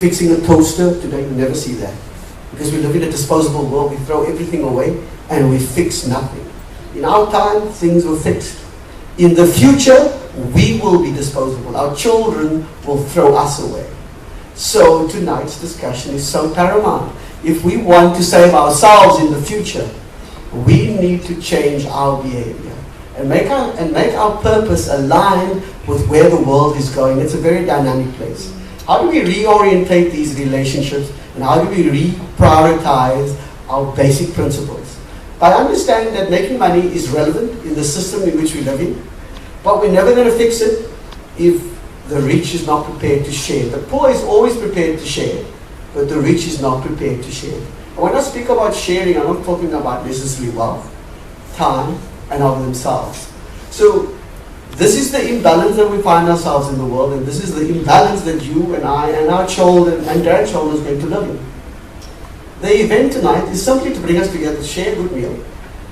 fixing a toaster. Today you never see that. Because we live in a disposable world, we throw everything away and we fix nothing. In our time, things were fixed. In the future, we will be disposable. Our children will throw us away. So tonight's discussion is so paramount. If we want to save ourselves in the future, we need to change our behavior and make our purpose aligned with where the world is going. It's a very dynamic place. How do we reorientate these relationships, and how do we reprioritize our basic principles? By understanding that making money is relevant in the system in which we live in, but we're never going to fix it if the rich is not prepared to share. The poor is always prepared to share, but the rich is not prepared to share. And when I speak about sharing, I'm not talking about necessarily wealth, time, and of themselves. So this is the imbalance that we find ourselves in the world, and this is the imbalance that you and I and our children and grandchildren are going to live in. The event tonight is simply to bring us together, to share a good meal,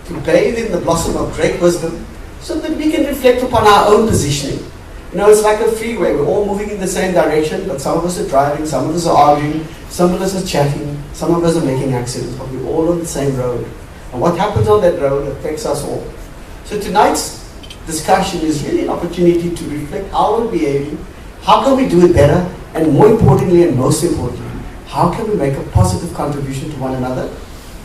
to bathe in the blossom of great wisdom, so that we can reflect upon our own positioning. You know, it's like a freeway. We're all moving in the same direction, but some of us are driving, some of us are arguing, some of us are chatting, some of us are making accidents, but we're all on the same road. And what happens on that road affects us all. So tonight's discussion is really an opportunity to reflect our own behavior. How can we do it better? And more importantly, and most importantly, how can we make a positive contribution to one another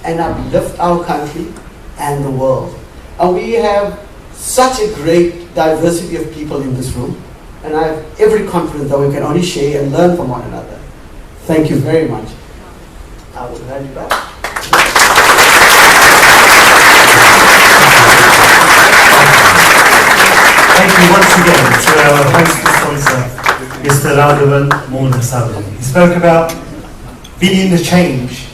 and uplift our country and the world? And we have such a great diversity of people in this room, and I have every confidence that we can only share and learn from one another. Thank you very much. I will hand you back. Thank you once again to our host sponsor, Mr. Raghavan Mohan. He spoke about being the change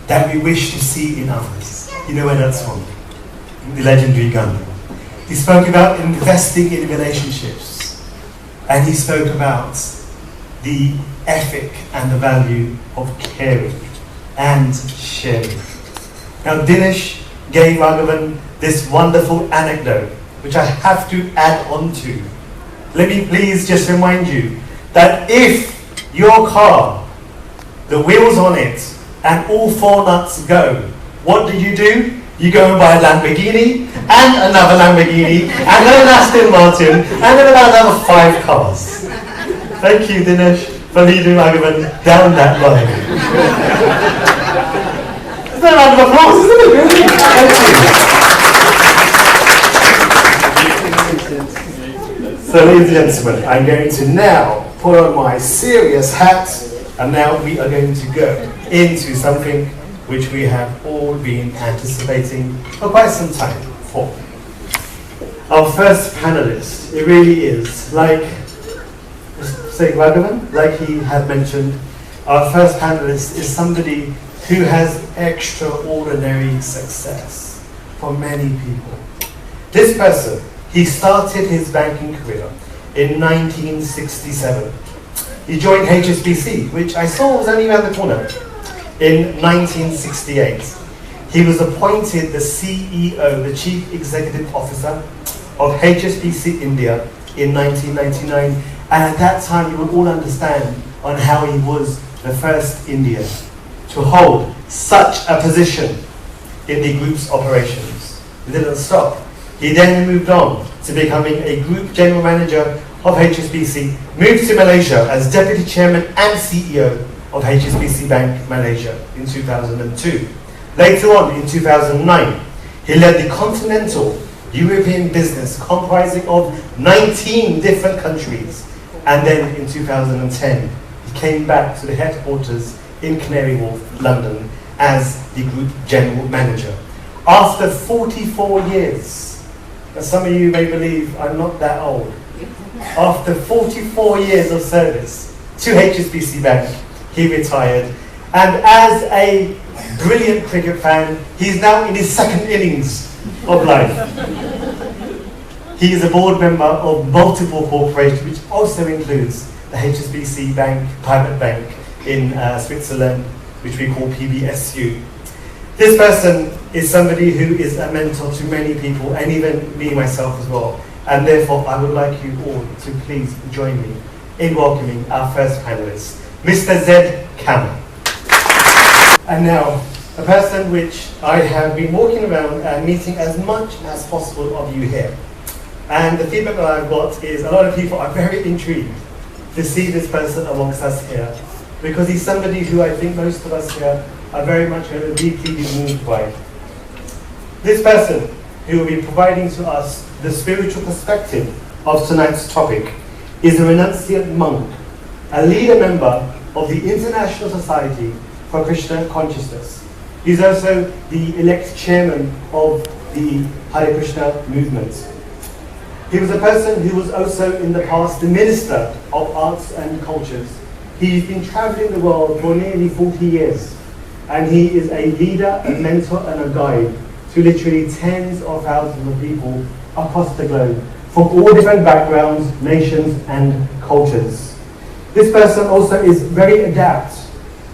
that we wish to see in others. You know where that's from? The legendary Gandhi. He spoke about investing in relationships, and he spoke about the ethic and the value of caring and sharing. Now Dinesh gave Raghavan this wonderful anecdote, which I have to add on to. Let me please just remind you that if your car, the wheels on it, and all four nuts go, what do? You go and buy a Lamborghini, and another Lamborghini, and then an Aston Martin, and then another 5 cars. Thank you, Dinesh, for leading Raghavan down that line. It's a round of applause, isn't it? Really? Thank you. So, ladies and gentlemen, I'm going to now put on my serious hat, and now we are going to go into something which we have all been anticipating for quite some time for. Our first panelist, it really is, like Raghavan, like he had mentioned, our first panelist is somebody who has extraordinary success for many people. This person, he started his banking career in 1967. He joined HSBC, which I saw was only around the corner, in 1968. He was appointed the CEO, the Chief Executive Officer of HSBC India in 1999, and at that time you would all understand on how he was the first Indian to hold such a position in the group's operations. He didn't stop. He then moved on to becoming a group general manager of HSBC, moved to Malaysia as deputy chairman and CEO of HSBC Bank Malaysia in 2002. Later on, in 2009, he led the continental European business comprising of 19 different countries. And then in 2010, he came back to the headquarters in Canary Wharf, London, as the group general manager. After 44 years, and some of you may believe I'm not that old, after 44 years of service to HSBC Bank, he retired, and as a brilliant cricket fan, he's now in his second innings of life. He is a board member of multiple corporations, which also includes the HSBC Bank, private bank in Switzerland, which we call PBSU. This person is somebody who is a mentor to many people, and even me myself as well. And therefore, I would like you all to please join me in welcoming our first panelist, Mr. Z. Camel. And now, a person which I have been walking around and meeting as much as possible of you here. And the feedback that I've got is a lot of people are very intrigued to see this person amongst us here, because he's somebody who I think most of us here are very much going to deeply be moved by. This person who will be providing to us the spiritual perspective of tonight's topic is a renunciate monk, a leader member of the International Society for Krishna Consciousness. He's also the elect chairman of the Hare Krishna movement. He was a person who was also in the past the Minister of Arts and Cultures. He's been traveling the world for nearly 40 years, and he is a leader, a mentor, and a guide to literally tens of thousands of people across the globe from all different backgrounds, nations, and cultures. This person also is very adept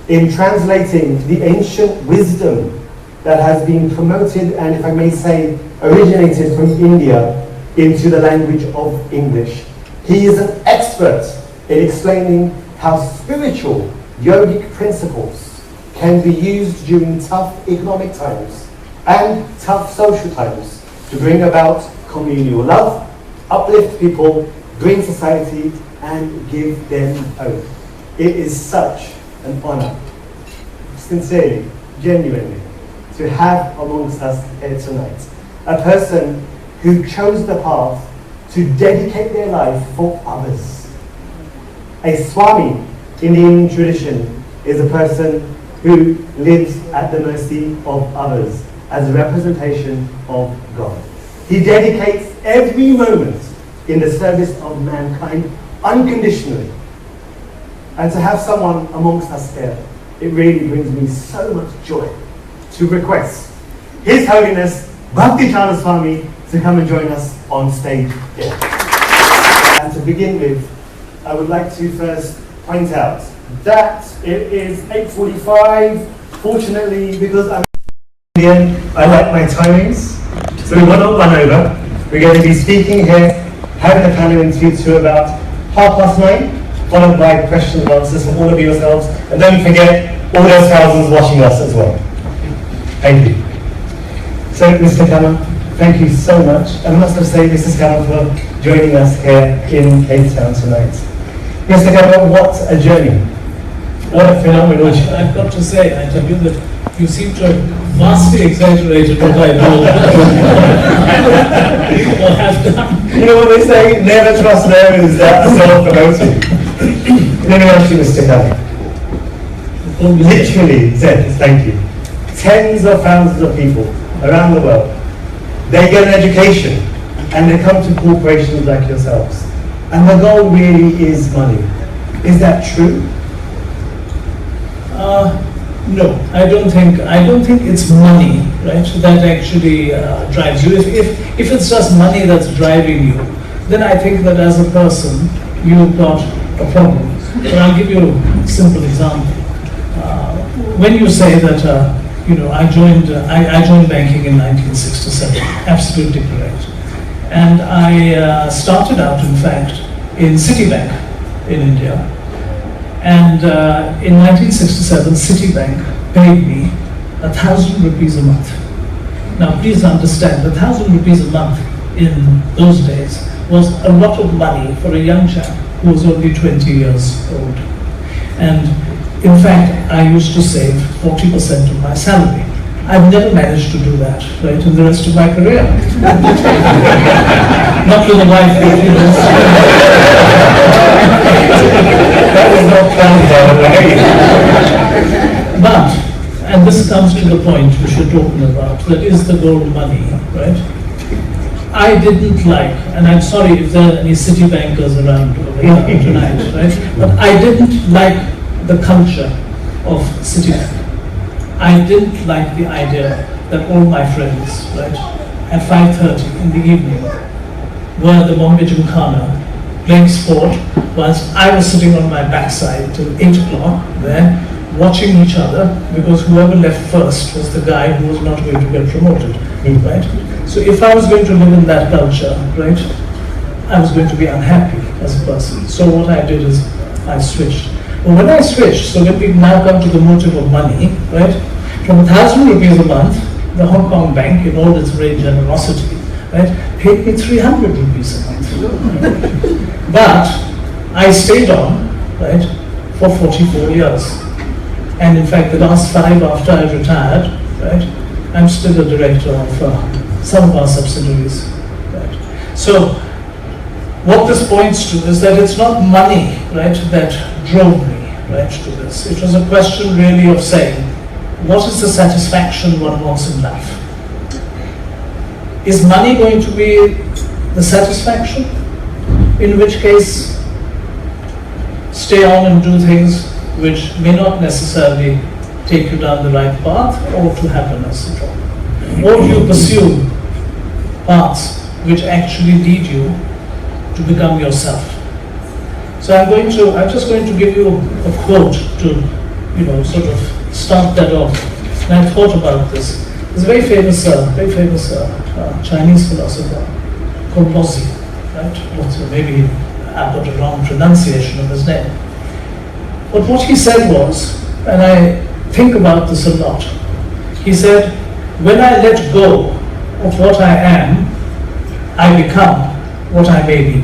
in translating the ancient wisdom that has been promoted and, if I may say, originated from India into the language of English. He is an expert in explaining how spiritual yogic principles can be used during tough economic times and tough social times to bring about communal love, uplift people, bring society, and give them hope. It is such an honor, sincerely, genuinely, to have amongst us here tonight a person who chose the path to dedicate their life for others. A Swami in the Indian tradition is a person who lives at the mercy of others as a representation of God. He dedicates every moment in the service of mankind unconditionally. And to have someone amongst us here, it really brings me so much joy to request His Holiness Bhakti Chandra Swami to come and join us on stage here. And to begin with, I would like to first point out that it is 8:45. Fortunately, because I'm Indian, I like my timings, so we will not run over. We're going to be speaking here, having a panel interview to about 9:30, followed by questions and answers from all of yourselves. And don't forget all those thousands watching us as well. Thank you. So, Mr. Kama, thank you so much. And I must have say, Mrs. Kama, for joining us here in Cape Town tonight. Mr. Kama, what a journey. What a phenomenal journey. I've got to say, I tell you that you seem to have vastly exaggerated what I know or have done. You know what they say, never trust nerves that self-promoting. Let me ask you, Mr. Kama. Literally, thank you. Tens of thousands of people around the world, they get an education and they come to corporations like yourselves. And the goal really is money. Is that true? No, I don't think it's money, right, that actually drives you. If it's just money that's driving you, then I think that as a person you've got a problem. But I'll give you a simple example. When you say that I joined banking in 1967, absolutely correct. And I started out, in fact, in Citibank in India. And in 1967, Citibank paid me 1,000 rupees a month. Now, please understand, 1,000 rupees a month in those days was a lot of money for a young chap who was only 20 years old. And in fact, I used to save 40% of my salary. I've never managed to do that, right, in the rest of my career. Not with a wife, That was not planned, by the way. But, and this comes to the point which you're talking about, that is the goal money, right? I didn't like, and I'm sorry if there are any city bankers around over here tonight, right? But I didn't like the culture of Citibank. I didn't like the idea that all my friends, right, at 5:30 in the evening were at the Bombay Gymkhana playing sport, whilst I was sitting on my backside till 8 o'clock there, watching each other, because whoever left first was the guy who was not going to get promoted, right? So if I was going to live in that culture, right, I was going to be unhappy as a person. So what I did is I switched. But when I switched, so when we now come to the motive of money, right, from 1,000 rupees a month, the Hong Kong bank, in all its great generosity, right, paid me 300 rupees a month. But I stayed on, right, for 44 years. And in fact, the last 5 after I retired, right, I'm still a director of some of our subsidiaries. Right. So, what this points to is that it's not money, right, that drove me, right, to this. It was a question really of saying, what is the satisfaction one wants in life? Is money going to be the satisfaction? In which case, stay on and do things which may not necessarily take you down the right path or to happiness at all. Or do you pursue paths which actually lead you to become yourself? So I'm just going to give you a quote to, sort of start that off. And I thought about this. There's a very famous Chinese philosopher called Mozi, right? Maybe I got a wrong pronunciation of his name. But what he said was, and I think about this a lot, he said, when I let go of what I am, I become what I may be.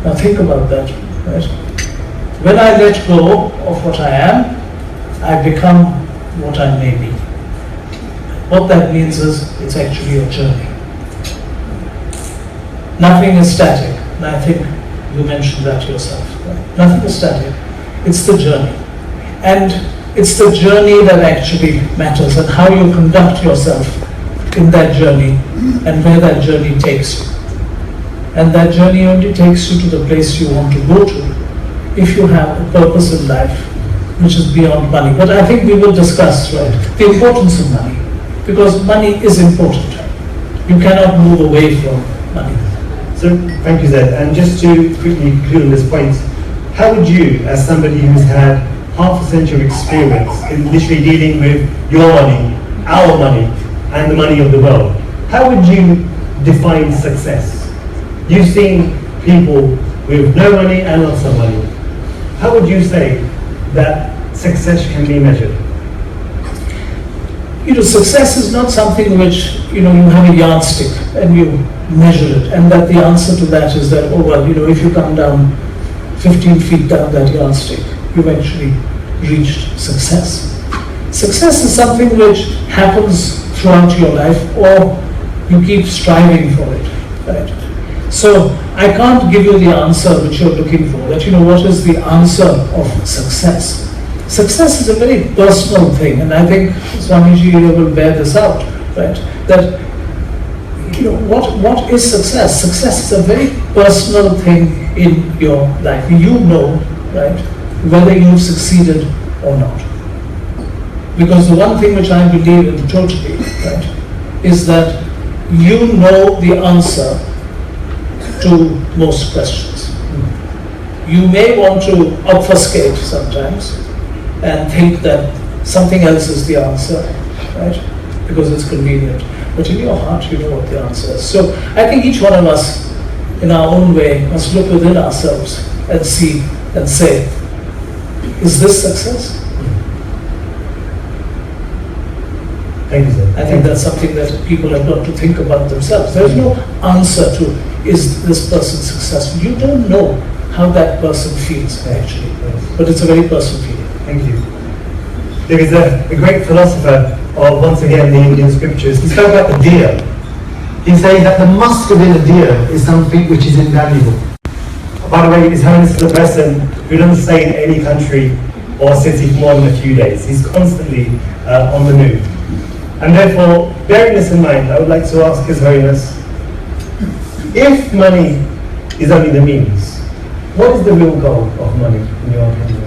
Now think about that, right? When I let go of what I am, I become what I may be. What that means is it's actually a journey. Nothing is static, and I think you mentioned that yourself. Right? Nothing is static, it's the journey. And it's the journey that actually matters, and how you conduct yourself in that journey and where that journey takes you. And that journey only takes you to the place you want to go to if you have a purpose in life which is beyond money. But I think we will discuss, right, the importance of money, because money is important. You cannot move away from money. So, thank you, Zed. And just to quickly conclude on this point, how would you, as somebody who's had half a century of experience in literally dealing with your money, our money, and the money of the world, how would you define success? You've seen people with no money and lots of money. How would you say that success can be measured? Success is not something which, you have a yardstick and you measure it, and that the answer to that is that, if you come down 15 feet down that yardstick, you've actually reached success. Success is something which happens throughout your life, or you keep striving for it, right? So I can't give you the answer which you're looking for, that what is the answer of success. Success is a very personal thing, and I think Swamiji will bear this out, right? That what is success? Success is a very personal thing in your life. You know, right, whether you've succeeded or not. Because the one thing which I believe in totally, right, is that you know the answer to most questions. You may want to obfuscate sometimes and think that something else is the answer, right? Because it's convenient. But in your heart, you know what the answer is. So I think each one of us, in our own way, must look within ourselves and see and say, is this success? Thank you, sir. I think that's something that people have got to think about themselves. There's no answer to, is this person successful? You don't know how that person feels, actually. But it's a very personal feeling. Thank you. There is a great philosopher of, once again, the Indian scriptures. He spoke about the deer. He says that the musk within a deer is something which is invaluable. By the way, His Holiness is a person who doesn't stay in any country or city for more than a few days. He's constantly on the move. And therefore, bearing this in mind, I would like to ask His Holiness, if money is only the means, what is the real goal of money in your opinion?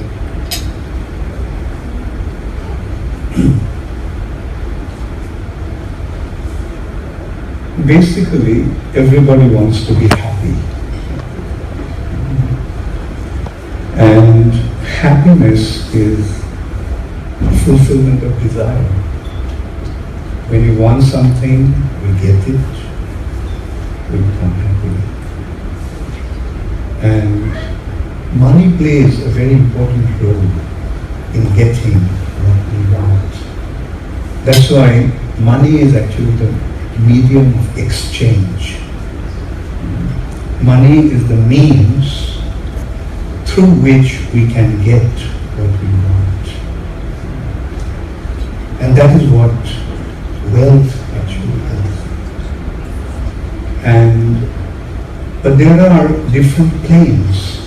Basically, everybody wants to be happy. And happiness is fulfillment of desire. When you want something, we get it, we become happy. And money plays a very important role in getting what we want. That's why money is actually the medium of exchange. Money is the means through which we can get what we want. And that is what wealth actually is. But there are different planes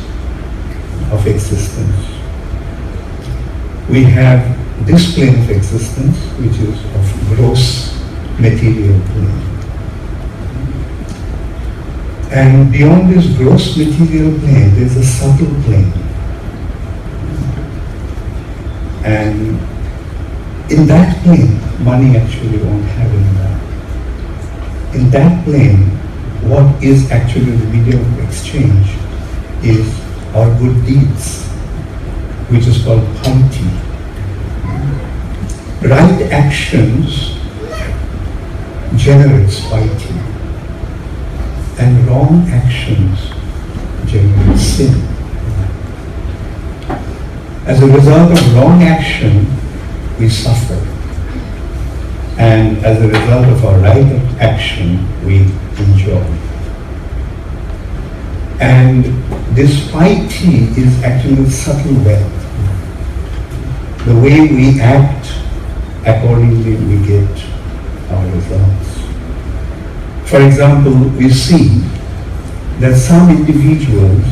of existence. We have this plane of existence, which is of gross material plane. And beyond this gross material plane, there's a subtle plane. And in that plane, money actually won't have any value. In that plane, what is actually the medium of exchange is our good deeds, which is called bhakti. Right actions generates piety, and wrong actions generate sin. As a result of wrong action, we suffer. And as a result of our right action, we enjoy. And this piety is actually subtle wealth. The way we act, accordingly we get our results. For example, we see that some individuals,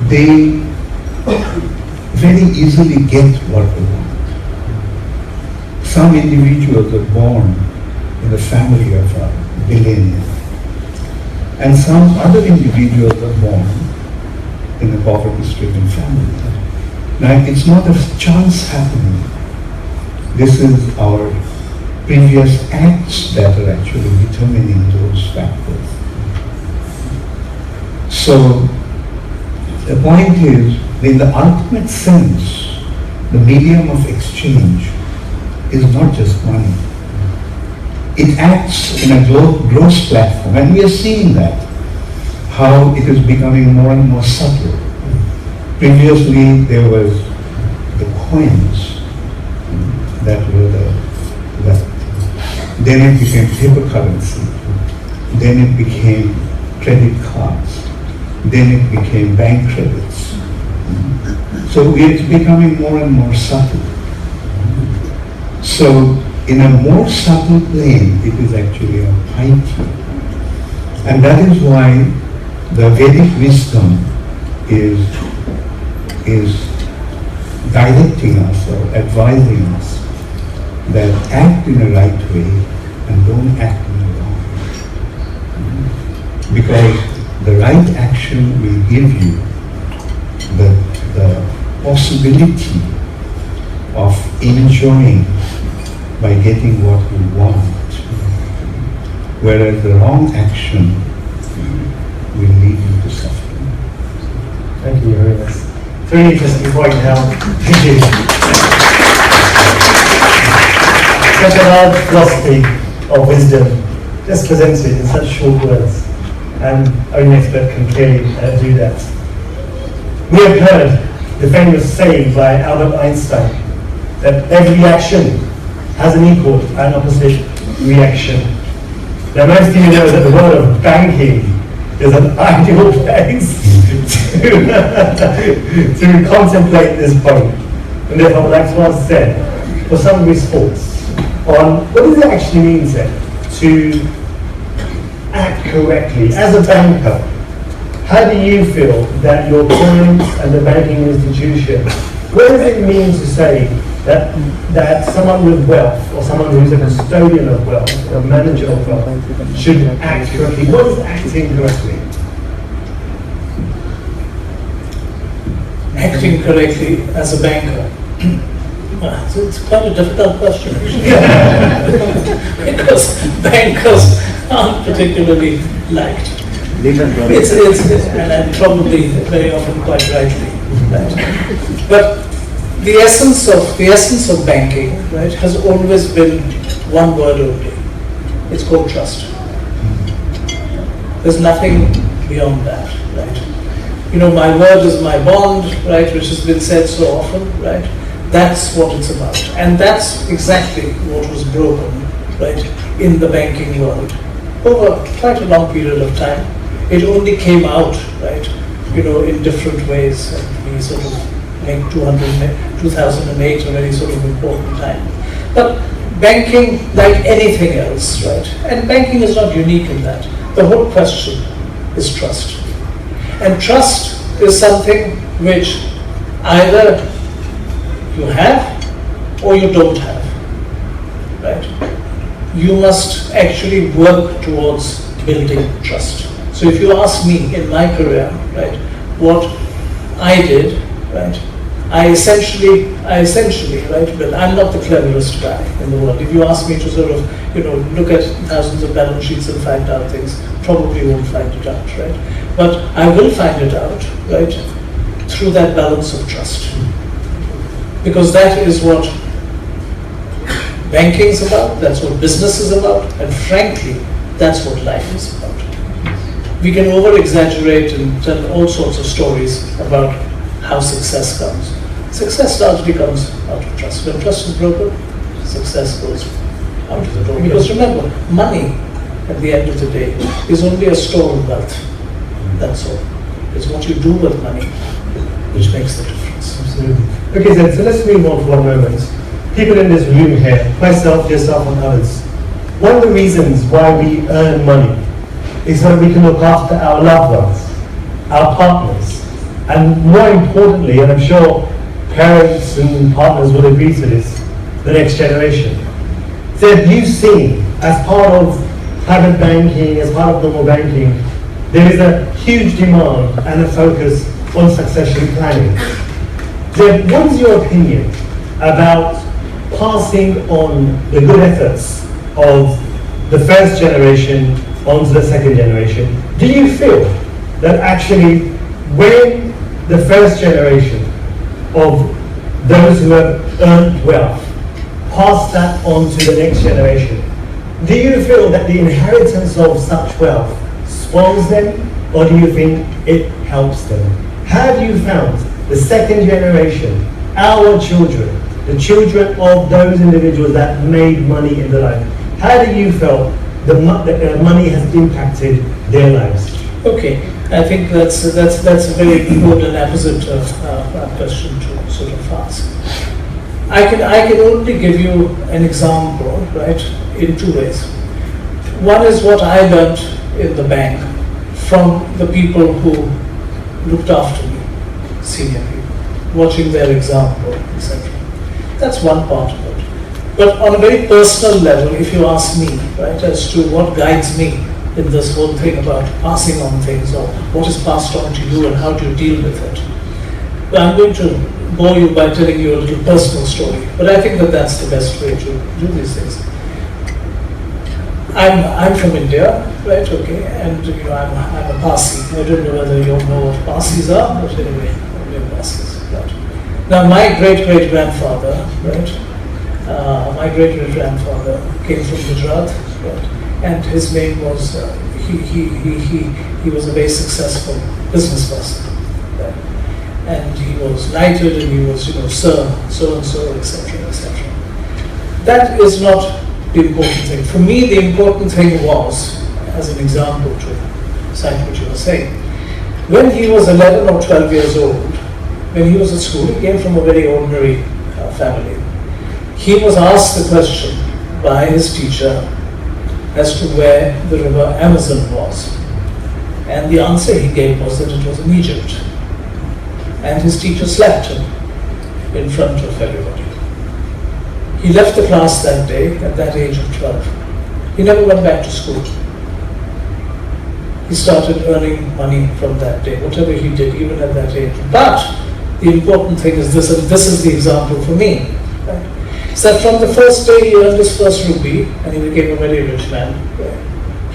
they very easily get what they want. Some individuals are born in the family of a billionaire, and some other individuals are born in a poverty-stricken family. Now, it's not a chance happening. This is our previous acts that are actually determining those factors. So, the point is, in the ultimate sense, the medium of exchange is not just money. It acts in a gross platform, and we are seeing that, how it is becoming more and more subtle. Previously, there was the coins that were the wealth. Then it became paper currency. Then it became credit cards. Then it became bank credits. So it's becoming more and more subtle. So in a more subtle plane, it is actually a piety. And that is why the Vedic wisdom is directing us or advising us that act in a right way and don't act in a wrong way. Because the right action will give you the possibility of enjoying by getting what you want, whereas the wrong action will lead you to suffering. Thank you very much. It's really interesting point now. Thank you. Such a large philosophy of wisdom, just presented in such short words, and only an expert can clearly do that. We have heard the famous saying by Albert Einstein that every action has an equal and opposite reaction. Now, most of you know that the world of banking is an ideal place to contemplate this point. And therefore, I would like to ask Zen for some of his thoughts on what does it actually mean, Zen, to act correctly as a banker. How do you feel that your clients and the banking institution, what does it mean to say that someone with wealth, or someone who's a custodian of wealth, or a manager of wealth, should act correctly? What is acting correctly? Acting correctly as a banker. So it's quite a difficult question, because bankers aren't particularly liked. And probably very often quite rightly. Right? But the essence of banking, right, has always been one word only. It's called trust. There's nothing beyond that, right? my word is my bond, right, which has been said so often, right? That's what it's about. And that's exactly what was broken, right, in the banking world over quite a long period of time. It only came out, right, in different ways, and we sort of make 2008 a very sort of important time. But banking, like anything else, right, and banking is not unique in that. The whole question is trust. And trust is something which either you have or you don't have, right? You must actually work towards building trust. So if you ask me in my career, right, what I did, right, I essentially, right, well, I'm not the cleverest guy in the world. If you ask me to sort of, look at thousands of balance sheets and find out things, probably won't find it out, right? But I will find it out, right, through that balance of trust. Because that is what banking is about, that's what business is about, and frankly, that's what life is about. We can over-exaggerate and tell all sorts of stories about how success comes. Success largely comes out of trust. When trust is broken, success goes out of the door. Because remember, money, at the end of the day, is only a store of wealth. That's all. It's what you do with money which makes the difference. Absolutely. Okay, so let's move on for one moment. People in this room here, myself, yourself, and others, one of the reasons why we earn money is so that we can look after our loved ones, our partners, and more importantly, and I'm sure parents and partners will agree to this, the next generation. So have you seen, as part of private banking, as part of normal banking, there is a huge demand and a focus on succession planning. Then what is your opinion about passing on the good efforts of the first generation onto the second generation? Do you feel that actually when the first generation of those who have earned wealth pass that on to the next generation, do you feel that the inheritance of such wealth spoils them, or do you think it helps them? Have you found the second generation, our children, the children of those individuals that made money in their life, how do you feel the money has impacted their lives? Okay, I think that's a very good and apposite question to sort of ask. I can only give you an example, right, in two ways. One is what I learned in the bank from the people who looked after me, senior people, watching their example, etc. That's one part of it. But on a very personal level, if you ask me, right, as to what guides me in this whole thing about passing on things, or what is passed on to you and how do you deal with it, well, I'm going to bore you by telling you a little personal story, but I think that that's the best way to do these things. I'm from India, right? Okay, and I'm a Parsi. I don't know whether you all know what Parsis are, but anyway, we're Parsis. Right. Now, my great-great-grandfather, right? My great-great-grandfather came from Gujarat, right? And his name was he was a very successful business person, right? And he was knighted, and he was sir, so and so, etc., etc. That is not the important thing. For me, the important thing was, as an example to cite what you were saying, when he was 11 or 12 years old, when he was at school, he came from a very ordinary family. He was asked the question by his teacher as to where the river Amazon was. And the answer he gave was that it was in Egypt. And his teacher slapped him in front of everybody. He left the class that day at that age of 12. He never went back to school. He started earning money from that day, whatever he did, even at that age. But the important thing is this, and this is the example for me. Right? So that from the first day he earned his first rupee, and he became a very rich man,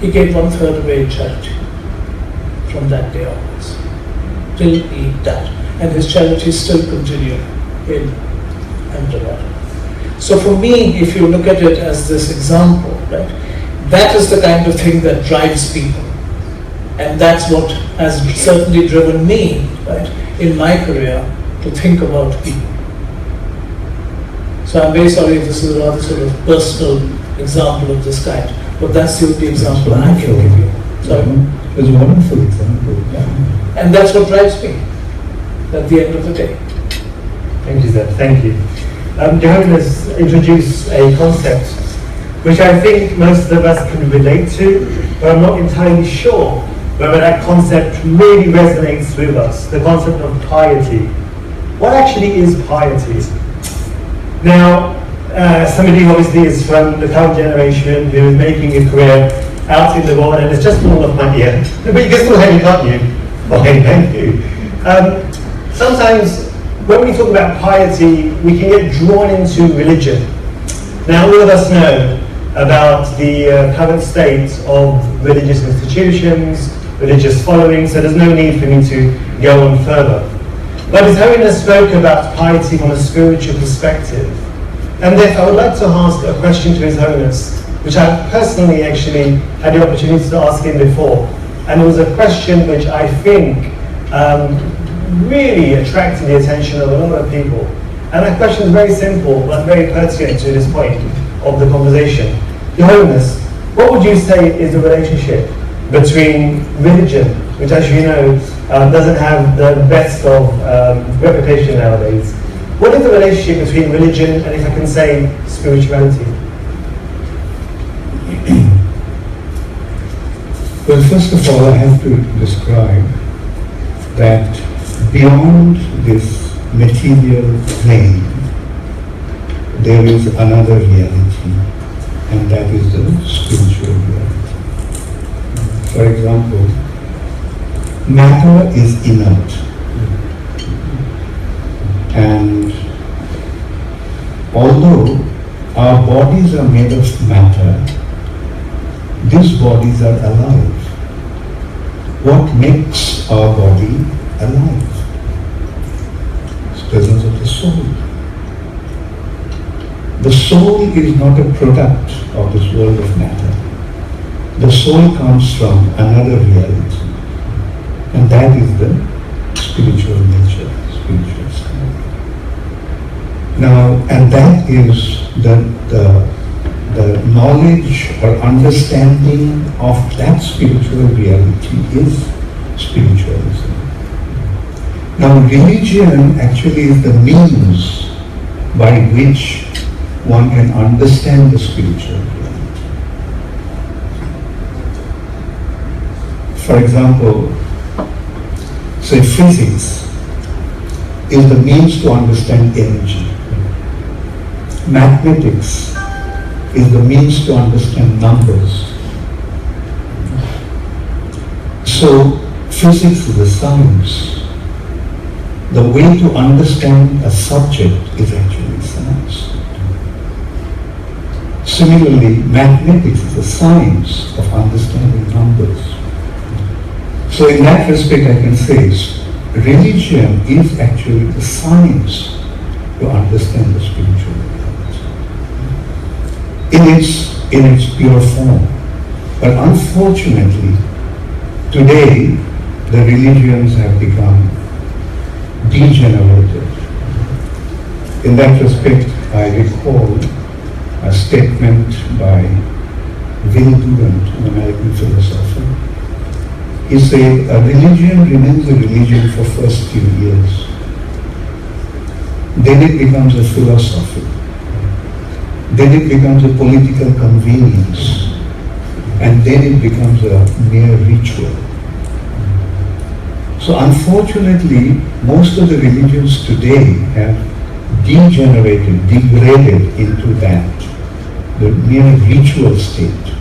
he gave 1/3 away in charity from that day onwards, till he died. And his charities still continue in Ahmedabad. So for me, if you look at it as this example, right, that is the kind of thing that drives people. And that's what has certainly driven me, right, in my career, to think about people. So I'm very sorry if this is a rather sort of personal example of this kind, but that's the only example I can give you. Sorry? It's a wonderful example. Yeah. And that's what drives me at the end of the day. Thank you, Zeb. Thank you. Johan has introduced a concept which I think most of us can relate to, but I'm not entirely sure whether that concept really resonates with us, the concept of piety. What actually is piety? Now, somebody who obviously is from the current generation who is making a career out in the world, and it's just all of my ear. But you can still hear me, can't you? Okay, thank you. Sometimes when we talk about piety, we can get drawn into religion. Now, all of us know about the current state of religious institutions, religious following, so there's no need for me to go on further. But His Holiness spoke about piety from a spiritual perspective. And therefore, I would like to ask a question to His Holiness, which I personally actually had the opportunity to ask him before. And it was a question which I think really attracted the attention of a lot of people. And that question is very simple, but very pertinent to this point of the conversation. Your Holiness, what would you say is the relationship between religion, which as you know, doesn't have the best of reputation nowadays. What is the relationship between religion and, if I can say, spirituality? Well, first of all, I have to describe that beyond this material plane, there is another reality, and that is the spiritual reality. For example, matter is inert, and although our bodies are made of matter, these bodies are alive. What makes our body alive? It's the presence of the soul. The soul is not a product of this world of matter. The soul comes from another reality, and that is the spiritual nature, spiritual side. Now, and that is the knowledge or understanding of that spiritual reality is spiritualism. Now, religion actually is the means by which one can understand the spiritual reality. For example, say physics is the means to understand energy. Mathematics is the means to understand numbers. So physics is a science. The way to understand a subject is actually science. Similarly, mathematics is a science of understanding numbers. So in that respect, I can say religion is actually the science to understand the spiritual reality in its pure form. But unfortunately, today the religions have become degenerated. In that respect, I recall a statement by Will Durant, an American philosopher. He said, a religion remains a religion for first few years. Then it becomes a philosophy. Then it becomes a political convenience. And then it becomes a mere ritual. So unfortunately, most of the religions today have degenerated, degraded into that, the mere ritual state.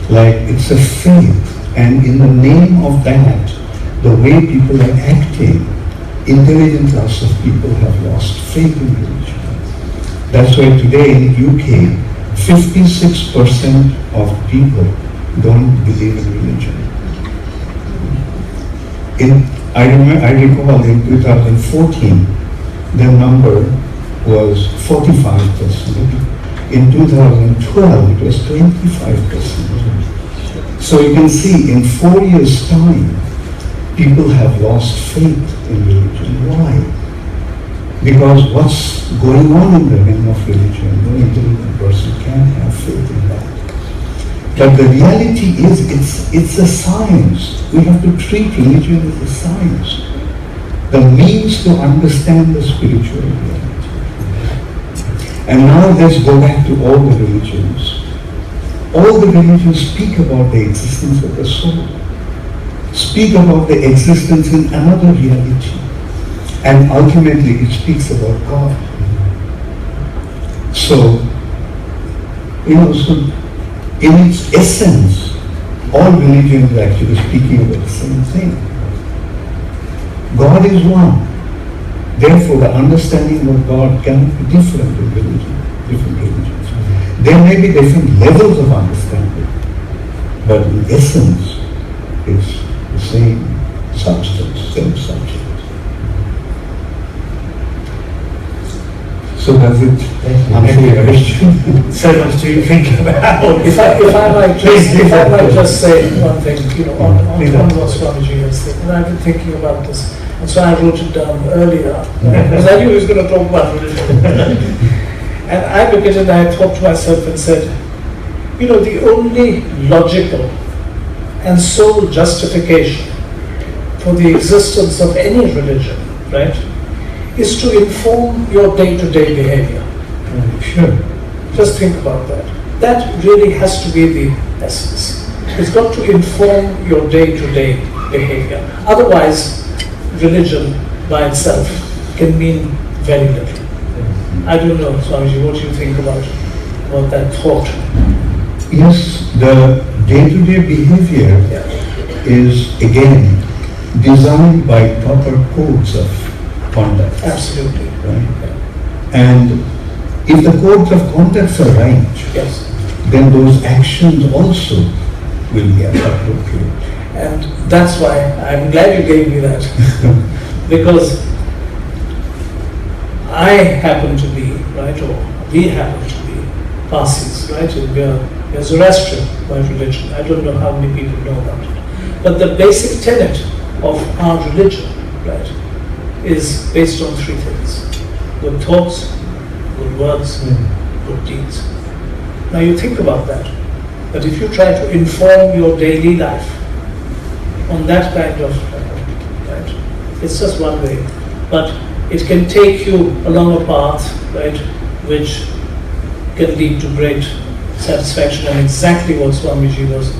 Like it's a faith. And in the name of that, the way people are acting, intelligent class of people have lost faith in religion. That's why today in UK, 56% of people don't believe in religion. I recall in 2014, the number was 45%. In 2012, it was 25%. So you can see in 4 years' time, people have lost faith in religion. Why? Because what's going on in the name of religion, no intelligent person can have faith in that. But the reality is, it's a science. We have to treat religion as a science. The means to understand the spiritual reality. And now let's go back to all the religions. All the religions speak about the existence of the soul, speak about the existence in another reality, and ultimately it speaks about God. So, so in its essence, all religions are actually speaking about the same thing. God is one. Therefore, the understanding of God cannot be different in different religions. There may be different levels of understanding, but in essence, it's the same substance, same subject. So does it answer your question? So much to think about. If I might just say one thing, on what Swamiji has said, and I've been thinking about this, and so I wrote it down earlier, because I knew he was going to talk about religion. And I look at it and I thought to myself and said, the only logical and sole justification for the existence of any religion, right, is to inform your day-to-day behavior. Sure. Just think about that. That really has to be the essence. It's got to inform your day-to-day behavior. Otherwise, religion by itself can mean very little. I don't know, Swamiji, what do you think about that thought? Yes, the day-to-day behavior is again designed by proper codes of conduct. Absolutely. Right? And if the codes of conduct are right, yes, then those actions also will be appropriate. And that's why I'm glad you gave me that. Because I happen to be, right, or we happen to be Parsis, right? We are Zoroastrian by religion. I don't know how many people know about it. But the basic tenet of our religion, right, is based on three things: good thoughts, good words, good deeds. Now you think about that. That if you try to inform your daily life on that kind of right, it's just one way. But it can take you along a path, right, which can lead to great satisfaction, and exactly what Swamiji was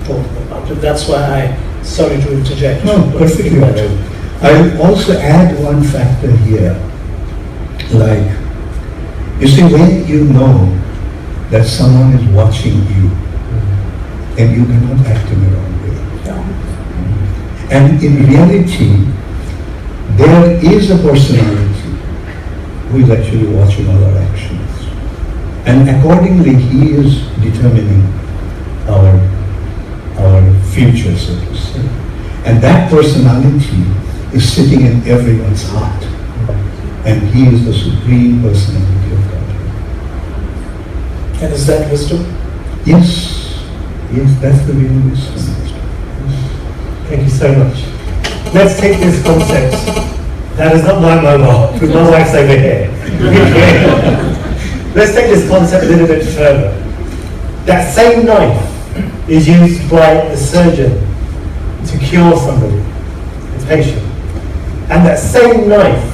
talking about. And that's why sorry to interject. No, perfectly right. I'll also add one factor here. Like, you see, when you know that someone is watching you, and you cannot act in the wrong way. Yeah. And in reality, there is a personality who is actually watching all our actions. And accordingly, he is determining our future, so to say. And that personality is sitting in everyone's heart. And he is the supreme personality of God. And is that wisdom? Yes. Yes, that's the real wisdom. Thank you so much. Let's take this concept. That is not my mobile, because my wife's over here. Let's take this concept a little bit further. That same knife is used by a surgeon to cure somebody, a patient. And that same knife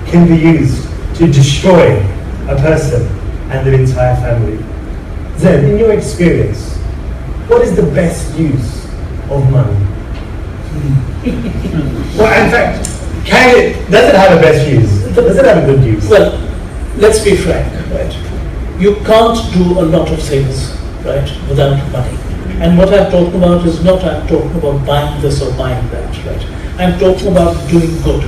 can be used to destroy a person and their entire family. Zeb, in your experience, what is the best use of money? Well, in fact, does it have a best use? Does it have a good use? Well, let's be frank, right? You can't do a lot of things, right, without money. And what I'm talking about is not I'm talking about buying this or buying that, right? I'm talking about doing good.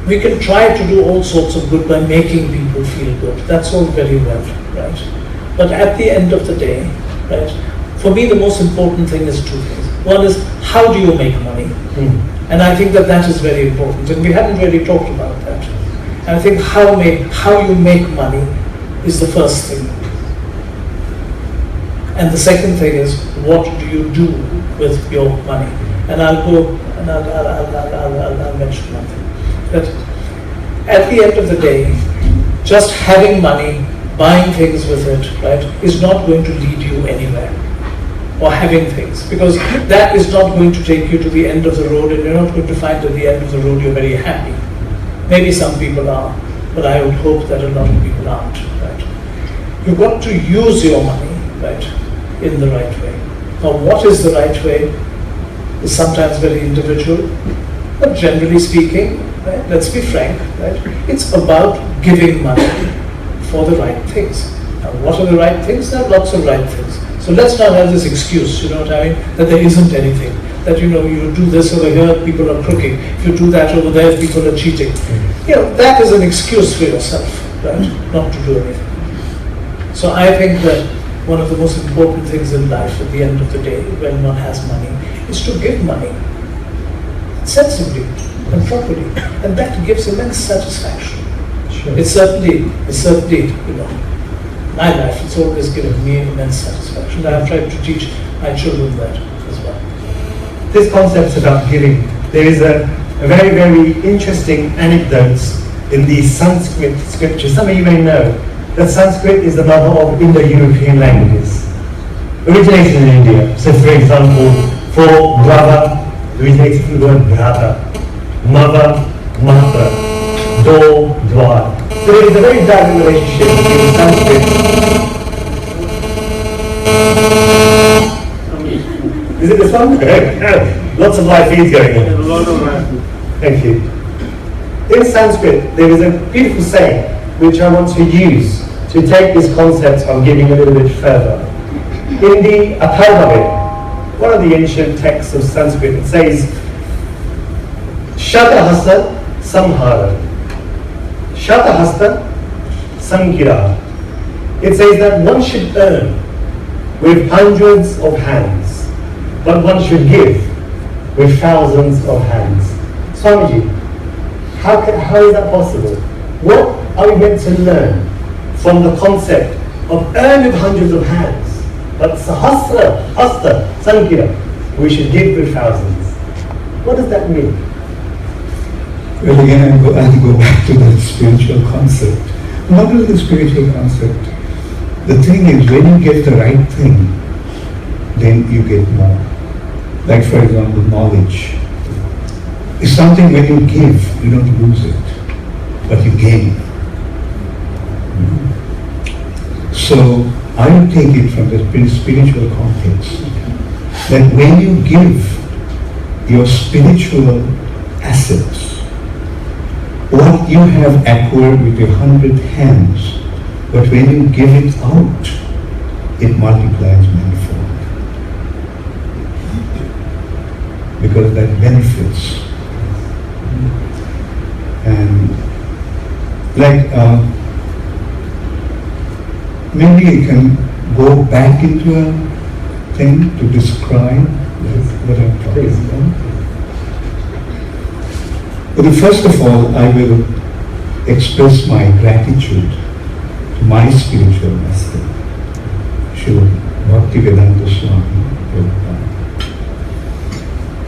We can try to do all sorts of good by making people feel good. That's all very well, right? But at the end of the day, right, for me the most important thing is two things. One is, how do you make money? And I think that is very important. And we haven't really talked about that. And I think how you make money is the first thing. And the second thing is, what do you do with your money? And I'll go and I'll mention one thing. That at the end of the day, just having money, buying things with it, right, is not going to lead you anywhere. Or having things, because that is not going to take you to the end of the road, and you're not going to find at the end of the road you're very happy. Maybe some people are, but I would hope that a lot of people aren't, right? You've got to use your money, right, in the right way. Now, what is the right way is sometimes very individual, but generally speaking, right, let's be frank, right, it's about giving money for the right things. Now, what are the right things? There are lots of right things. So let's not have this excuse, you know what I mean, that there isn't anything. That, you know, you do this over here, people are crooked. If you do that over there, people are cheating. You know, that is an excuse for yourself, right, not to do anything. So I think that one of the most important things in life at the end of the day, when one has money, is to give money sensibly and properly. And that gives immense satisfaction. Sure. It's certainly, you know, my life, it's always given me immense satisfaction. I've tried to teach my children that as well. This concept about giving, there is a very, very interesting anecdote in the Sanskrit scripture. Some of you may know that Sanskrit is the mother of Indo-European languages, originated in India. So for example, for brother, originated from the word brother, mother, mother, door, dwar. So there is a very direct relationship between Sanskrit. Is it this one? Lots of live feeds going on. Thank you. In Sanskrit, there is a beautiful saying which I want to use to take this concept of giving a little bit further. In the Atharvaveda, one of the ancient texts of Sanskrit, it says, Shatahasta samhara. Shatahasta sankira. It says that one should earn with hundreds of hands, but one should give with thousands of hands. Swamiji, how is that possible? What are we meant to learn from the concept of earn with hundreds of hands, but sahasra, hasta, sankira, we should give with thousands? What does that mean? Well, again, I'll go back to that spiritual concept. Not only the spiritual concept. The thing is, when you get the right thing, then you get more. Like, for example, knowledge. It's something when you give, you don't lose it, but you gain. So, I will take it from the spiritual context, that when you give your spiritual assets, what you have acquired with your 100 hands, but when you give it out, it multiplies manifold. Because that benefits. And like, maybe you can go back into a thing to describe what I'm talking about. But first of all, I will express my gratitude to my spiritual master, Srila Bhaktivedanta Swami Prabhupada.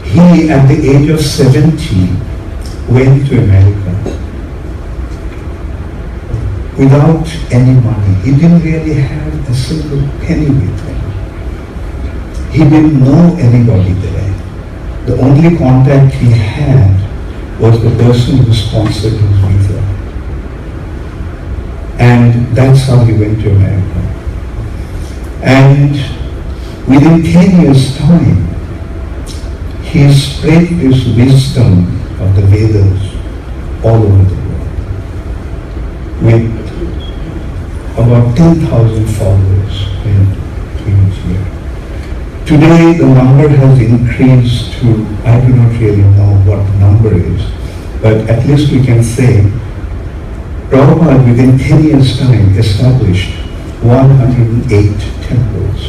He, at the age of 70, went to America without any money. He didn't really have a single penny with him. He didn't know anybody there. The only contact he had was the person who sponsored his visa. And that's how he went to America. And within 10 years' time, he spread this wisdom of the Vedas all over the world, with about 10,000 followers when he was here. Today the number has increased to, I do not really know what the number is, but at least we can say Prabhupada within 10 years' time established 108 temples.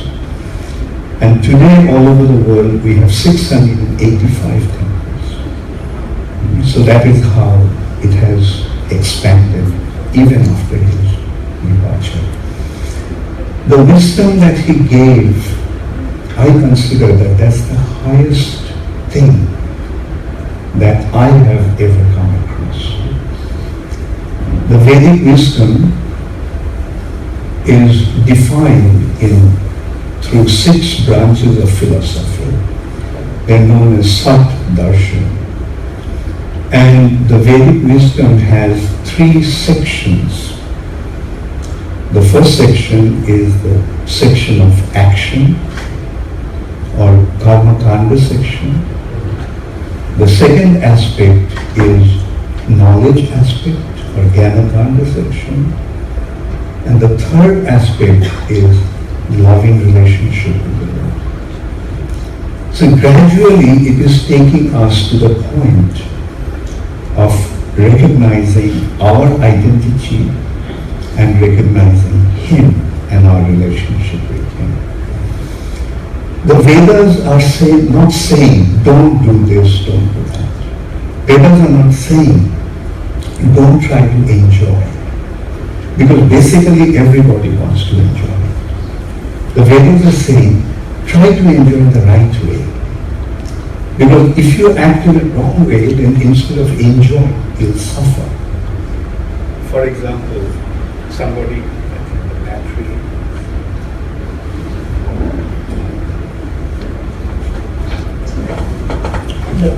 And today all over the world we have 685 temples. So that is how it has expanded even after his departure. The wisdom that he gave, I consider that that's the highest thing that I have ever come across. The Vedic wisdom is defined through 6 branches of philosophy. They're known as Sat Darshan. And the Vedic wisdom has 3 sections. The first section is the section of action, or karma kanda section. The second aspect is knowledge aspect, or jnana kanda section. And the third aspect is loving relationship with the Lord. So gradually it is taking us to the point of recognizing our identity and recognizing Him and our relationship with Him. The Vedas are not saying, don't do this, don't do that. Vedas are not saying, don't try to enjoy. Because basically everybody wants to enjoy. The Vedas are saying, try to enjoy the right way. Because if you act in a wrong way, then instead of enjoying, you'll suffer. For example, somebody, I think the battery. Yeah.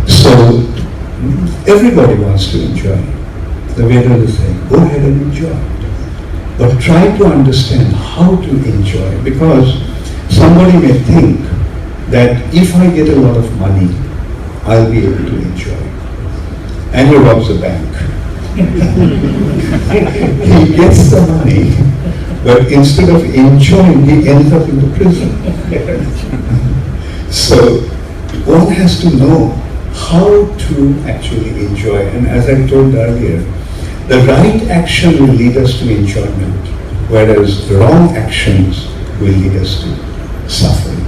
So everybody wants to enjoy. The Vedas is saying, go ahead and enjoy. But try to understand how to enjoy, because somebody may think that if I get a lot of money, I'll be able to enjoy. And he robs a bank. He gets the money, but instead of enjoying, he ends up in the prison. So one has to know how to actually enjoy. And as I told earlier, the right action will lead us to enjoyment, whereas wrong actions will lead us to suffering.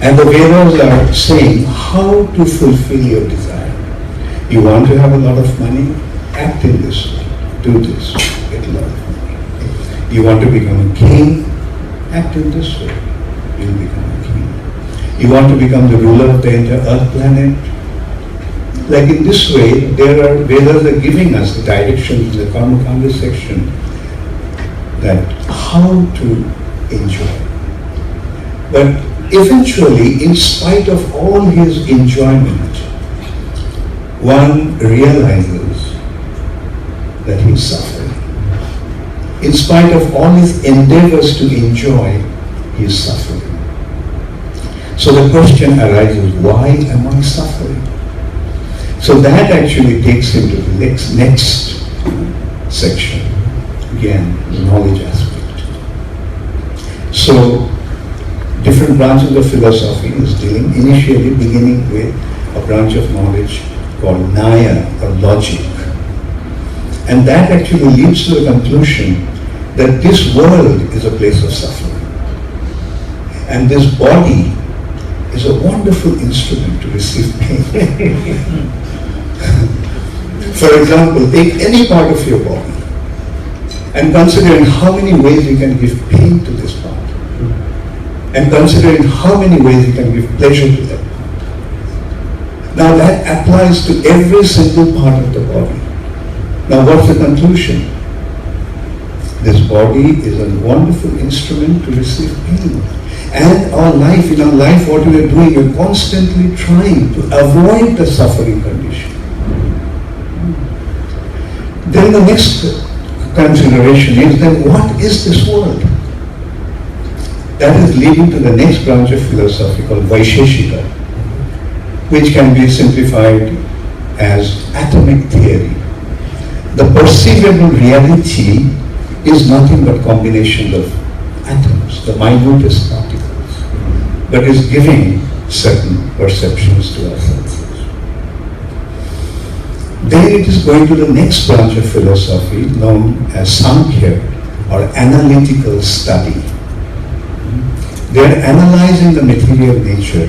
And the Vedas are saying how to fulfill your desire. You want to have a lot of money? Act in this way. Do this. Get a lot of money. You want to become a king? Act in this way. You'll become a king. You want to become the ruler of the entire earth planet? Like in this way, Vedas are giving us the directions in the Karma Kanda section that how to enjoy. But eventually, in spite of all his enjoyment, one realizes that he's suffering. In spite of all his endeavors to enjoy, he's suffering. So the question arises, why am I suffering? So that actually takes him to the next section. Again, the knowledge aspect. So different branches of philosophy is initially beginning with a branch of knowledge called Nyaya, or logic. And that actually leads to the conclusion that this world is a place of suffering. And this body is a wonderful instrument to receive pain. For example, take any part of your body and considering how many ways you can give pain to this part, and considering how many ways you can give pleasure to that part. Now that applies to every single part of the body. Now what's the conclusion? This body is a wonderful instrument to receive pain. And in our life, what we are doing, we're constantly trying to avoid the suffering condition. Then the next consideration is, then what is this world? That is leading to the next branch of philosophy called Vaisheshika, which can be simplified as atomic theory. The perceivable reality is nothing but combination of atoms, the minutest particles, but is giving certain perceptions to our senses. Then it is going to the next branch of philosophy known as Sankhya, or analytical study. They are analyzing the material nature.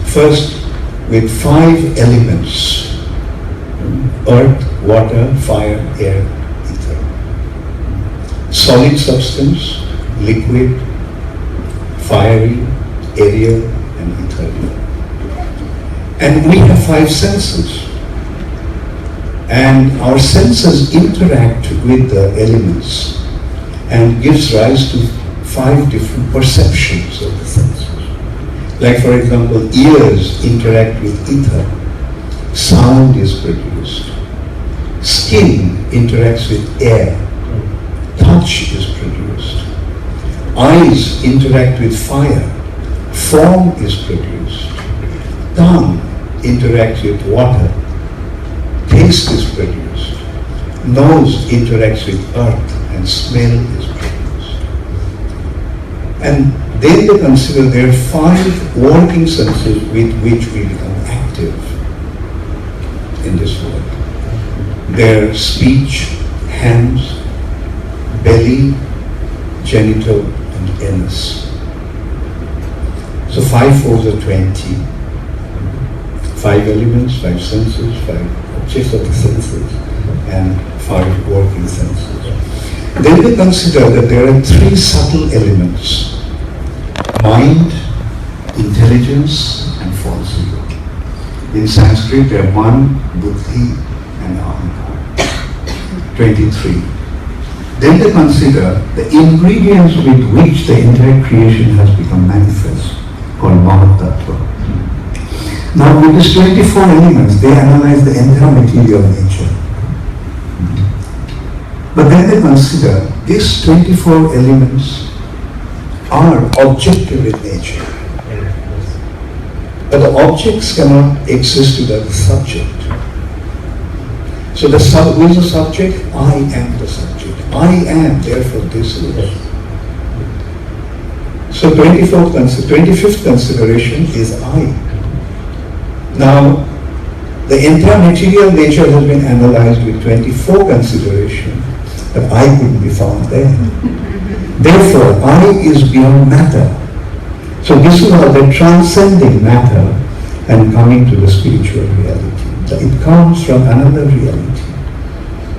First, with 5 elements: earth, water, fire, air, ether. Solid substance, liquid, fiery, aerial, and ethereal. And we have 5 senses. And our senses interact with the elements and gives rise to 5 different perceptions of the senses. Like, for example, ears interact with ether. Sound is produced. Skin interacts with air. Touch is produced. Eyes interact with fire. Form is produced. Tongue interacts with water. Taste is produced. Nose interacts with earth, and smell is produced. And then they consider there are 5 working senses with which we become active in this world. Their speech, hands, belly, genital, and anus. So 5 4s are 20. 5 elements, 5 senses, 5 objects of the senses, and 5 working senses. Then they consider that there are 3 subtle elements: mind, intelligence, and false ego. In Sanskrit, they are man, buddhi, and ahankar. 23. Then they consider the ingredients with which the entire creation has become manifest, called Mahatattva. Now, with these 24 elements, they analyze the entire material nature. But then they consider these 24 elements are objective in nature. But the objects cannot exist without the subject. So who is the subject? I am the subject. I am, therefore this is. So 25th consideration is I. Now, the entire material nature has been analyzed with 24 consideration, but I couldn't be found there. Therefore, I is beyond matter. So this is how they're transcending matter and coming to the spiritual reality. It comes from another reality.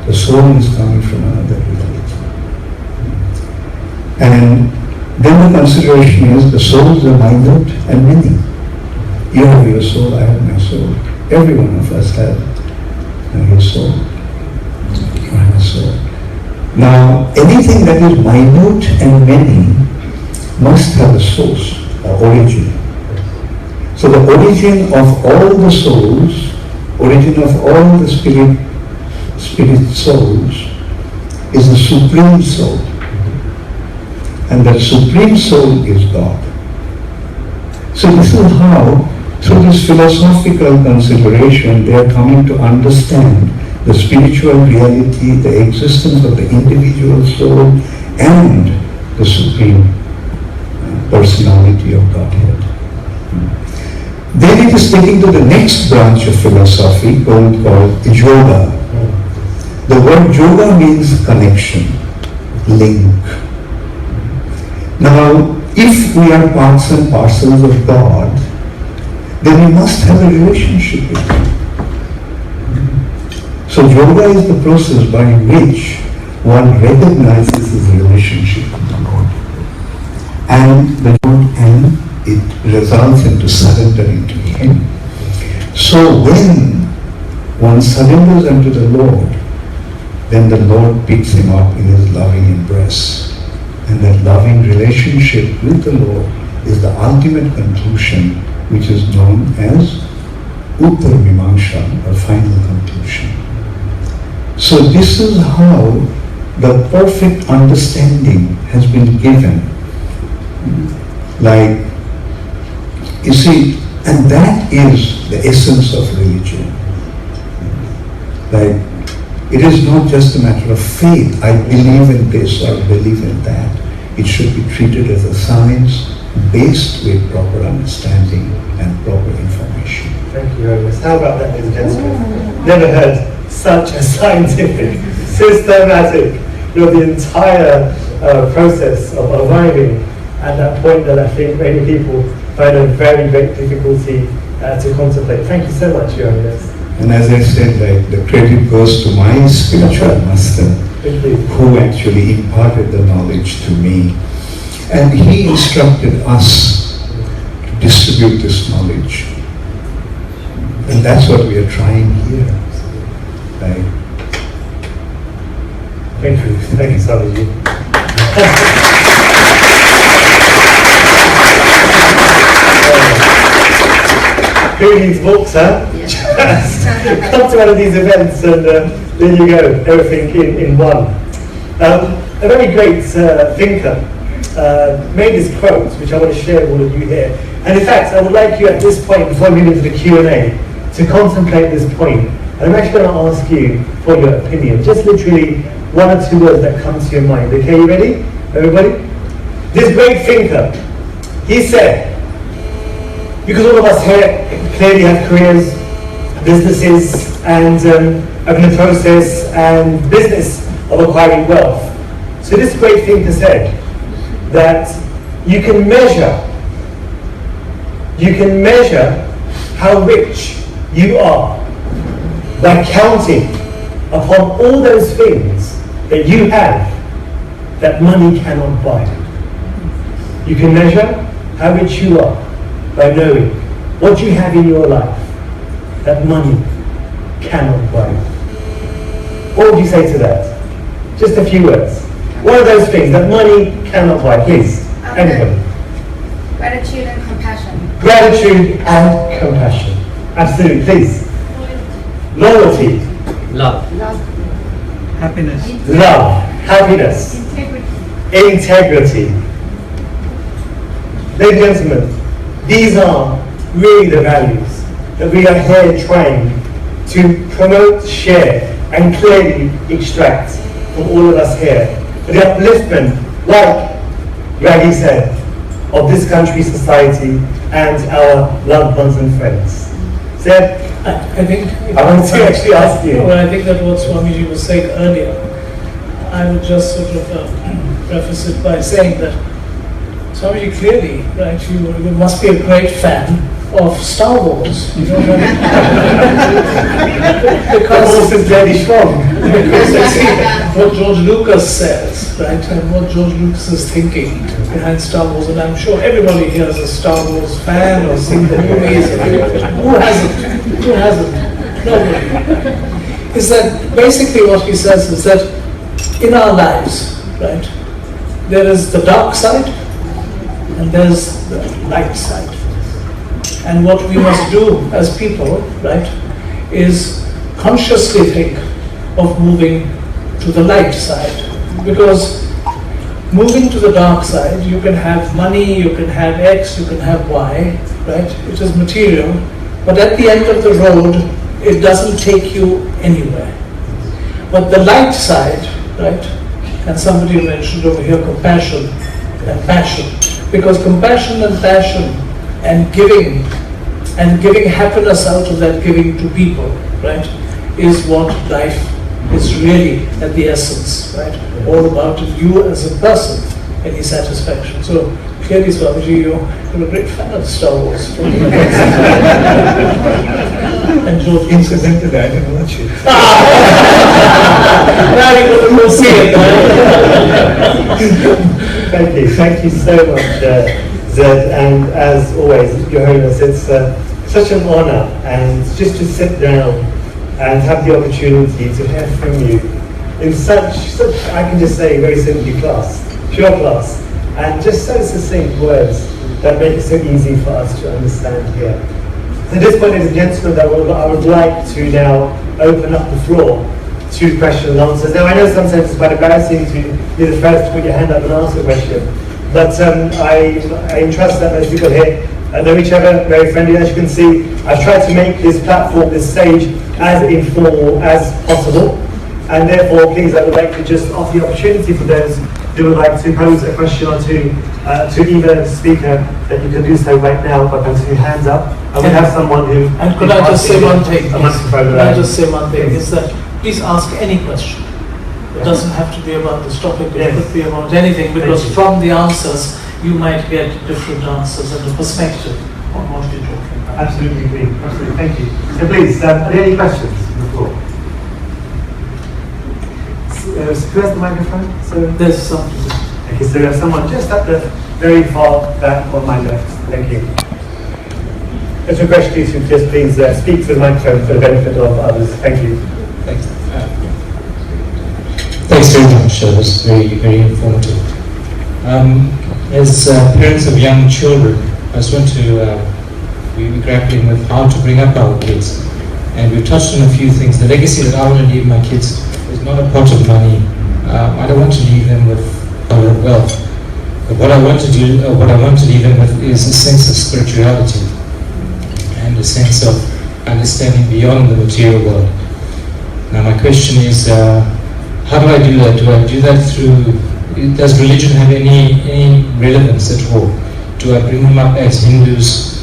The soul is coming from another reality. And then the consideration is the souls are minute and many. You have your soul, I have my soul. Every one of us has his soul. You have a soul. Now, anything that is minute and many must have a source, an origin. So the origin of all the souls, origin of all the spirit souls is the Supreme Soul. And that Supreme Soul is God. So this is how, through this philosophical consideration, they are coming to understand the spiritual reality, the existence of the individual soul, and the Supreme Personality of Godhead. Then it is taken to the next branch of philosophy called yoga. The word yoga means connection, link. Now, if we are parts and parcels of God, then we must have a relationship with Him. So yoga is the process by which one recognizes his relationship with the Lord. And it results into surrendering to Him. So when one surrenders unto the Lord, then the Lord picks him up in His loving embrace. And that loving relationship with the Lord is the ultimate conclusion, which is known as Uttar Mimamsa, or final conclusion. So this is how the perfect understanding has been given. Like, you see, and that is the essence of religion. Like, it is not just a matter of faith. I believe in this or believe in that. It should be treated as a science based with proper understanding and proper information. Thank you very much. How about that, ladies and gentlemen? Never heard such a scientific, systematic, the entire process of arriving at that point that I think many people find a very great difficulty to contemplate. Thank you so much, Your Holiness. And as I said, like, the credit goes to my spiritual master, who actually imparted the knowledge to me. And he instructed us to distribute this knowledge. And that's what we are trying here. Right? Thank you. Thank you, Swamiji. Who needs books, huh? Come to one of these events and there you go, everything in one. A very great thinker made this quote, which I want to share with all of you here. And in fact, I would like you at this point, before we move into the Q&A, to contemplate this point. And I'm actually going to ask you for your opinion. Just literally one or two words that come to your mind. Okay, you ready? Everybody? This great thinker, he said, because all of us here clearly have careers, businesses, and are in the process and business of acquiring wealth. So this great thinker said that you can measure how rich you are by counting upon all those things that you have that money cannot buy. You can measure how rich you are by knowing what you have in your life that money cannot buy. What would you say to that? Just a few words. What are those things that money cannot buy? Please, anybody. Gratitude and compassion. Gratitude and compassion. Absolutely, please. Loyalty. Love. Happiness. Love. Happiness. Integrity. Ladies and gentlemen, these are really the values that we are here trying to promote, share, and clearly extract from all of us here. For the upliftment, like Raggy said, of this country, society, and our loved ones and friends. Sir, I think I want to actually ask you. Well, I think that what Swamiji was saying earlier, I would just sort of preface it by saying that Swamiji, clearly, right, you must be a great fan of Star Wars. You know, because is very strong. what George Lucas says, right, and what George Lucas is thinking behind Star Wars, and I'm sure everybody here is a Star Wars fan or seen the movies. Who hasn't? Who hasn't? Nobody. Is that basically what he says is that in our lives, right, there is the dark side and there's the light side. And what we must do as people, right, is consciously think of moving to the light side. Because moving to the dark side, you can have money, you can have X, you can have Y, right? It is material. But at the end of the road, it doesn't take you anywhere. But the light side, right, and somebody mentioned over here compassion and passion. Because compassion and passion and giving happiness out of that giving to people, right, is what life is really at the essence, right? All about you as a person, any satisfaction. So clearly, Swamiji, you're a great fan of Star Wars. And George, Incidentally, I didn't watch it. Now you're going to go see it. Thank you so much, Zed, and as always, Your Holiness, it's such an honor and just to sit down and have the opportunity to hear from you in such I can just say very simply pure class, and just so succinct words that make it so easy for us to understand here. At this point, ladies and gentlemen, I would like to now open up the floor to questions and answers. Now, I know sometimes it's quite embarrassing to be the first to put your hand up and ask a question, but I entrust that most people here know each other, very friendly. As you can see, I've tried to make this platform, this stage, as informal as possible, and therefore, please, I would like to just offer the opportunity for those who would like to pose a question or two to either speaker, that you can do so right now by putting your hands up. And we have someone who... And could I just say one thing? Could I just say one thing? Is that please ask any question. It doesn't have to be about this topic, it could be about anything, because from the answers you might get different answers and a perspective what most you're talking about. Absolutely agree. Absolutely. Thank you. So please, are there any questions from the floor? Who has the microphone? So There's some. okay, so we have someone just at the very far back on my left. Thank you. Let's request you to just please speak to the microphone for the benefit of others. Thank you. Thanks. Thanks very much. That was very, very informative. As parents of young children, I just want to, we're grappling with how to bring up our kids. And we've touched on a few things. The legacy that I want to leave my kids is not a pot of money. I don't want to leave them with a lot of wealth. But what I want to do, what I want to leave them with is a sense of spirituality and a sense of understanding beyond the material world. Now my question is, how do I do that? Do I do that through, does religion have any relevance at all? Do I bring them up as Hindus?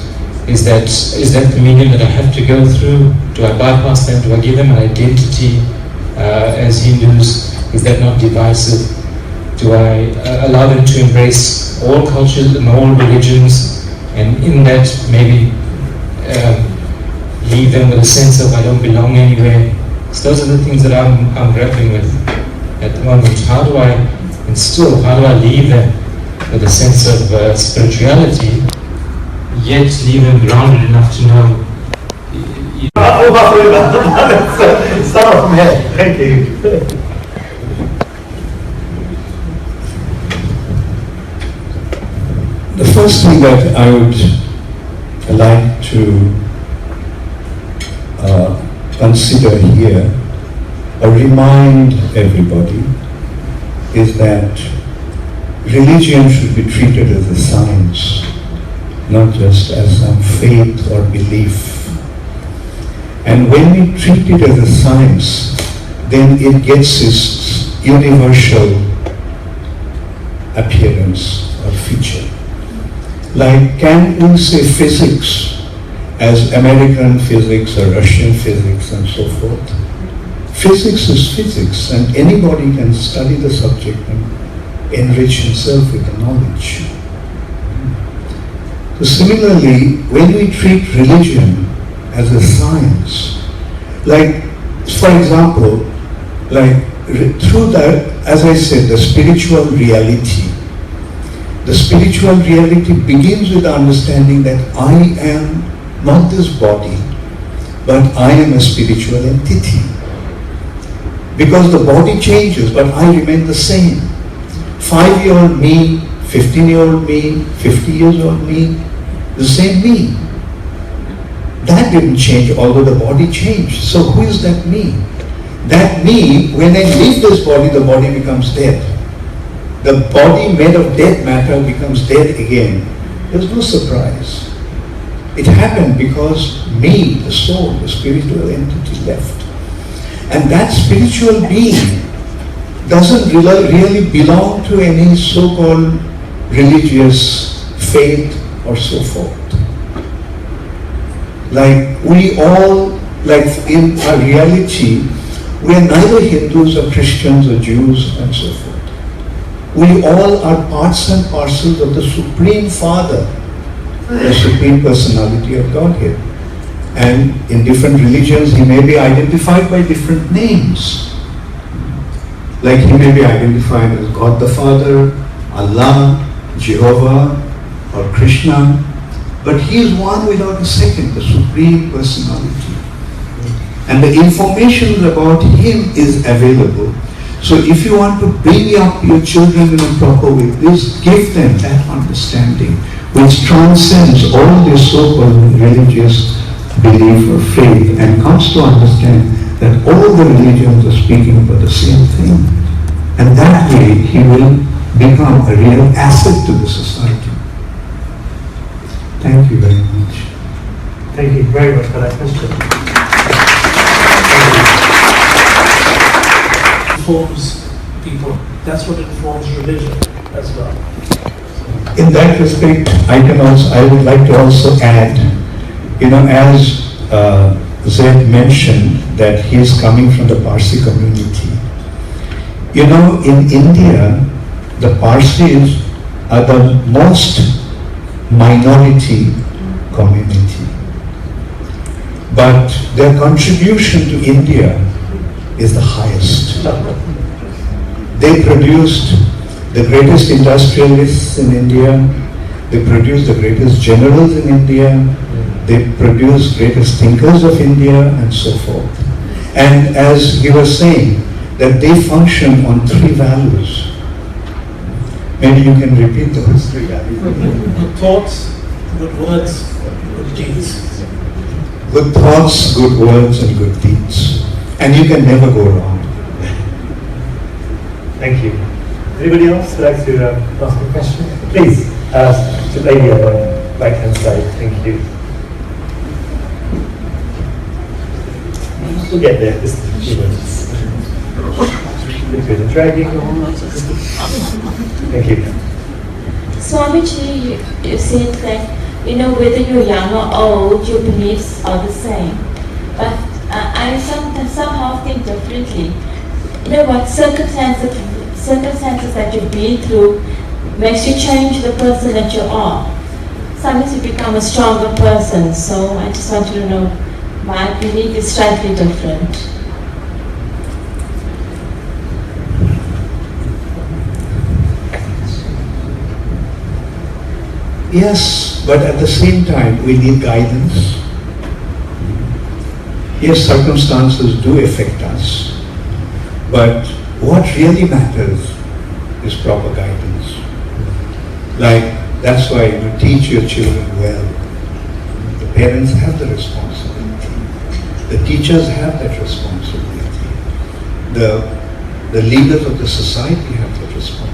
Is that the medium that I have to go through? Do I bypass them? Do I give them an identity as Hindus? Is that not divisive? Do I allow them to embrace all cultures and all religions, and in that maybe leave them with a sense of I don't belong anywhere? So those are the things that I'm grappling with at the moment. How do I instill, how do I leave them with a sense of spirituality, yet leave them grounded enough to know? Start from here. Thank you. The first thing that I would like to consider here or remind everybody is that religion should be treated as a science, not just as some faith or belief. And when we treat it as a science, then it gets its universal appearance or feature. Like, can we say physics as American physics or Russian physics and so forth? Physics is physics, and anybody can study the subject and enrich himself with the knowledge. So similarly, when we treat religion as a science, like, for example, like through that, as I said, the spiritual reality. The spiritual reality begins with the understanding that I am not this body, but I am a spiritual entity. Because the body changes, but I remain the same. 5-year-old me, 15-year-old me, 50-years-old me, the same me. That didn't change, although the body changed. So who is that me? That me, when I leave this body, the body becomes dead. The body made of dead matter becomes dead again. There's no surprise. It happened because me, the soul, the spiritual entity left. And that spiritual being doesn't really belong to any so-called religious faith or so forth. Like we all, like in our reality, we are neither Hindus or Christians or Jews and so forth. We all are parts and parcels of the Supreme Father, the Supreme Personality of Godhead. And in different religions, he may be identified by different names. Like he may be identified as God the Father, Allah, Jehovah, or Krishna. But he is one without a second, the Supreme Personality. And the information about him is available. So if you want to bring up your children in a proper way, please give them that understanding which transcends all this so-called religious belief or faith and comes to understand that all the religions are speaking about the same thing. And that way he will become a real asset to the society. Thank you very much. Thank you very much for that question. Informs people. That's what informs religion as well. In that respect, I would like to also add, as Zaid mentioned that he is coming from the Parsi community. In India, the Parsis are the most minority community. But their contribution to India is the highest. They produced the greatest industrialists in India, they produced the greatest generals in India, they produced greatest thinkers of India, and so forth. And as he was saying, that they function on three values. Maybe you can repeat those three values. Good thoughts, good words, good deeds. Good thoughts, good words, and good deeds. And you can never go wrong. Thank you. Anybody else would like to ask a question? Please, the lady on the right-hand side. Thank you. We'll get there. Just a few minutes. Good and dragging. Thank you. Swamiji, you said that, whether you're young or old, your beliefs are the same. But I somehow think differently. What circumstances that you've been through makes you change the person that you are. Sometimes you become a stronger person. So I just want you to know my belief is slightly different. Yes, but at the same time, we need guidance. Yes, circumstances do affect us, but what really matters is proper guidance. Like, that's why you teach your children well. The parents have the responsibility. The teachers have that responsibility. The leaders of the society have that responsibility.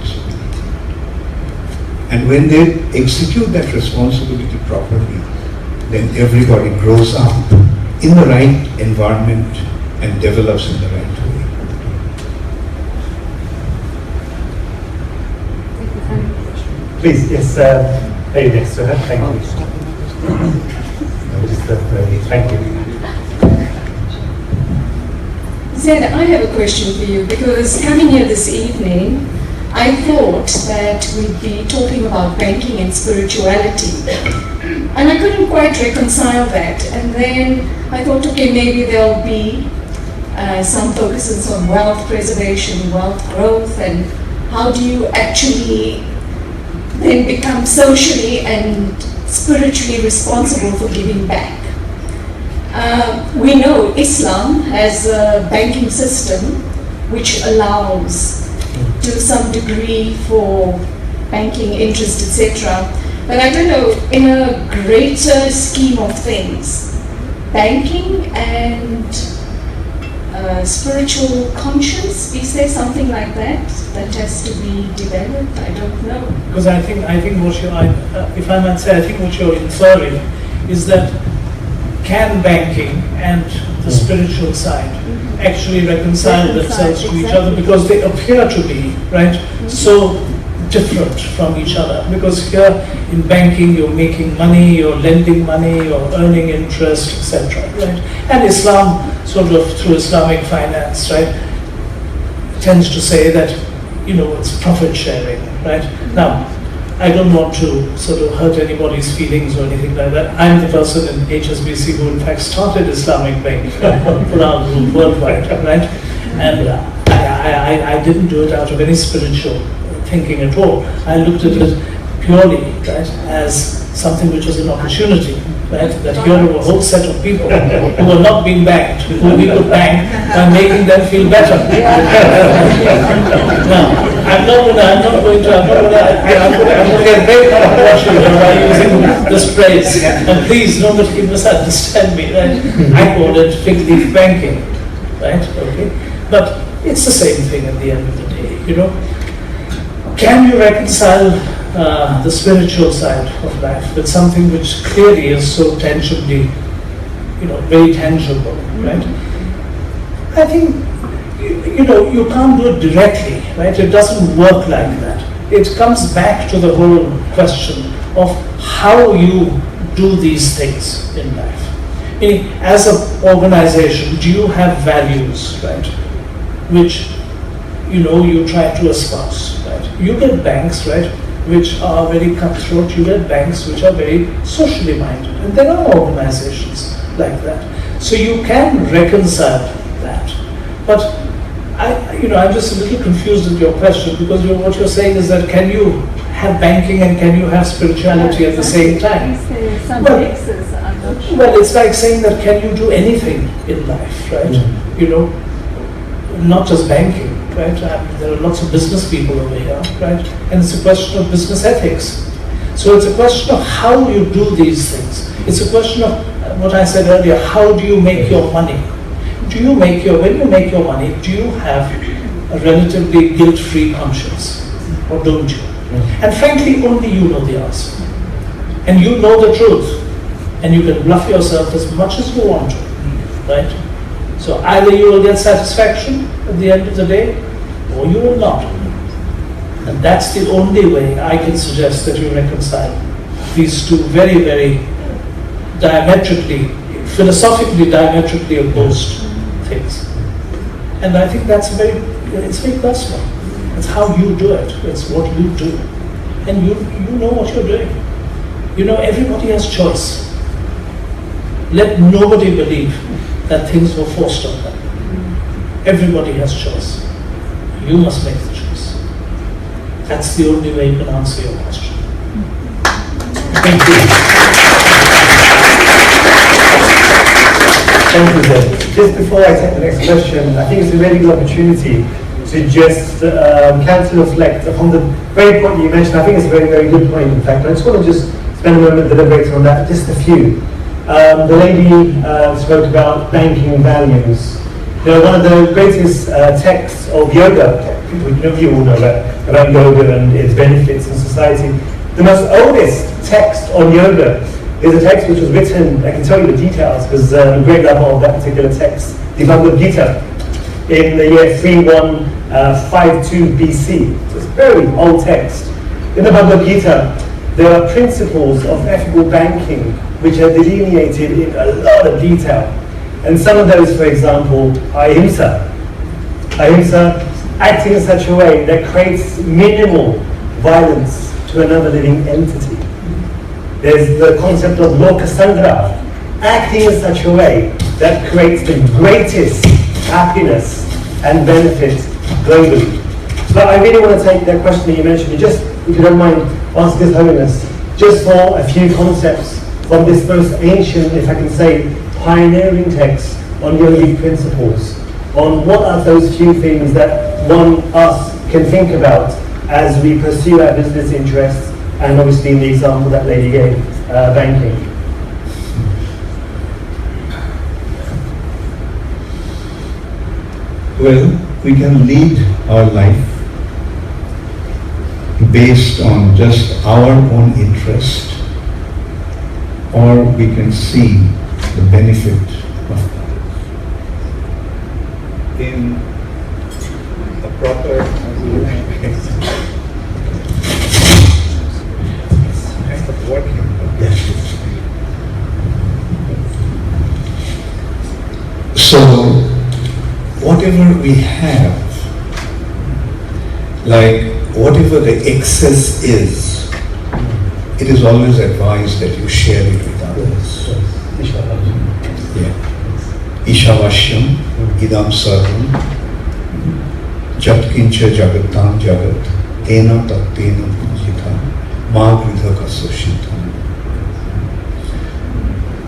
And when they execute that responsibility properly, then everybody grows up in the right environment and develops in the right way. Please, yes, very next to her. Thank you. Thank you. Zed, I have a question for you, because coming here this evening, I thought that we'd be talking about banking and spirituality. And I couldn't quite reconcile that. And then I thought, okay, maybe there'll be some focuses on wealth preservation, wealth growth, and how do you actually then become socially and spiritually responsible for giving back. We know Islam has a banking system which allows to some degree for banking interest, etc. But I don't know, in a greater scheme of things, banking and spiritual conscience, is there something like that has to be developed? I don't know. Because I think what if I might say, I think what you're inferring is that can banking and the spiritual side actually reconcile themselves to each other, because they appear to be, right, so different from each other. Because here in banking you're making money, you're lending money, you're earning interest, etc. Right? And Islam, sort of through Islamic finance, right, tends to say that, it's profit sharing, right? Now, I don't want to sort of hurt anybody's feelings or anything like that. I'm the person in HSBC who in fact started Islamic banking for our group worldwide, right? And I didn't do it out of any spiritual thinking at all. I looked at it purely, right, as something which was an opportunity, right? That here were a whole set of people who were not being banked, who we could bank by making them feel better. Now, I'm going to get very controversial by using this phrase. And please, nobody misunderstand me, right? I call it fig leaf banking, right? Okay, but it's the same thing at the end of the day, Can you reconcile the spiritual side of life with something which clearly is so tangibly, very tangible, right? I think, you can't do it directly, right? It doesn't work like that. It comes back to the whole question of how you do these things in life. As an organization, do you have values, right, which, you try to espouse, right? You get banks, right, which are very cutthroat. You get banks which are very socially minded. And there are organizations like that. So you can reconcile that. But I'm just a little confused with your question, because what you're saying is that can you have banking and can you have spirituality at the same time? Some Well, mixes, I'm not sure. Well, it's like saying that can you do anything in life, right? Not just banking, right? There are lots of business people over here, right? And it's a question of business ethics. So it's a question of how you do these things. It's a question of what I said earlier, how do you make your money? When you make your money, do you have a relatively guilt-free conscience? Or don't you? And frankly, only you know the answer. And you know the truth. And you can bluff yourself as much as you want to, right? So either you will get satisfaction at the end of the day, or you will not. And that's the only way I can suggest that you reconcile these two very, very philosophically diametrically opposed things. And I think it's very personal. It's how you do it. It's what you do. And you know what you're doing. Everybody has choice. Let nobody believe that things were forced on them. Everybody has choice. You must make the choice. That's the only way you can answer your question. Thank you. Thank you, sir. Just before I take the next question, I think it's a really good opportunity to just cancel or reflect upon the very point you mentioned. I think it's a very, very good point, in fact. I just want to just spend a moment deliberating on that, just a few. The lady spoke about banking values. One of the greatest texts of yoga, you all know about yoga and its benefits in society. The most oldest text on yoga is a text which was written, I can tell you the details, because I'm a great lover of that particular text, the Bhagavad Gita, in the year 3152 BC. So it's a very old text. In the Bhagavad Gita, there are principles of ethical banking which are delineated in a lot of detail. And some of those, for example, are ahimsa. Ahimsa, acting in such a way that creates minimal violence to another living entity. There's the concept of lokasangra, acting in such a way that creates the greatest happiness and benefit globally. But I really want to take that question that you mentioned, if you don't mind, ask His Holiness, just for a few concepts from this most ancient, if I can say, pioneering text on yogic principles, on what are those few things that us can think about as we pursue our business interests, and obviously in the example that lady gave, banking. Well, we can lead our life based on just our own interest, or we can see the benefit of others. In a proper working. So whatever we have, like whatever the excess is, it is always advised that you share it with others. Yeah. Ishavashyam idam sarvam jatkincha jagatam jagat tena tattena pujita magridhaka sushitam.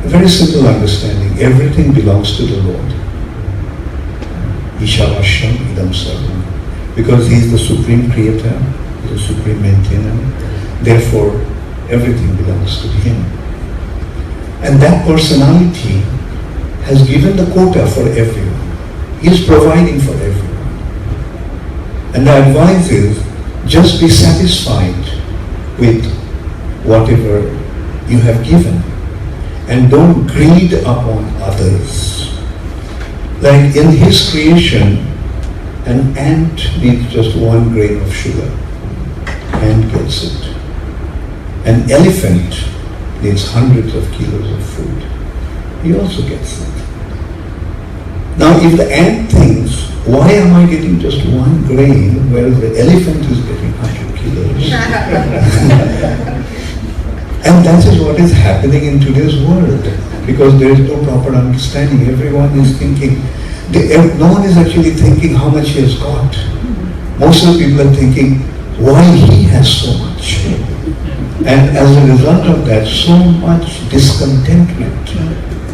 A very simple understanding. Everything belongs to the Lord. Ishavashyam idam sarvam. Because He is the supreme creator, He is the supreme maintainer. Therefore, everything belongs to Him. And that personality has given the quota for everyone. He is providing for everyone. And the advice is, just be satisfied with whatever you have given. And don't greed upon others. Like in His creation, an ant needs just 1 grain of sugar. Ant gets it. An elephant needs hundreds of kilos of food. He also gets it. Now, if the ant thinks, why am I getting just 1 grain, whereas the elephant is getting 100 kilos? kilos. And that is what is happening in today's world, because there is no proper understanding. Everyone is thinking, no one is actually thinking how much he has got. Most of the people are thinking why he has so much. And as a result of that, so much discontentment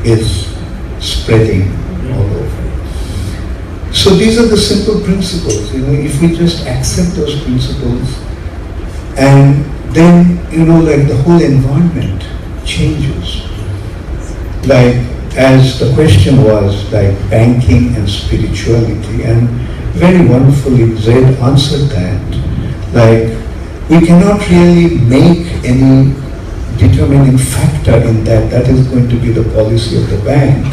is spreading all over. So these are the simple principles. If we just accept those principles, and then, like the whole environment changes. Like, as the question was, like banking and spirituality, and very wonderfully Zed answered that. Like, we cannot really make any determining factor in that. That is going to be the policy of the bank.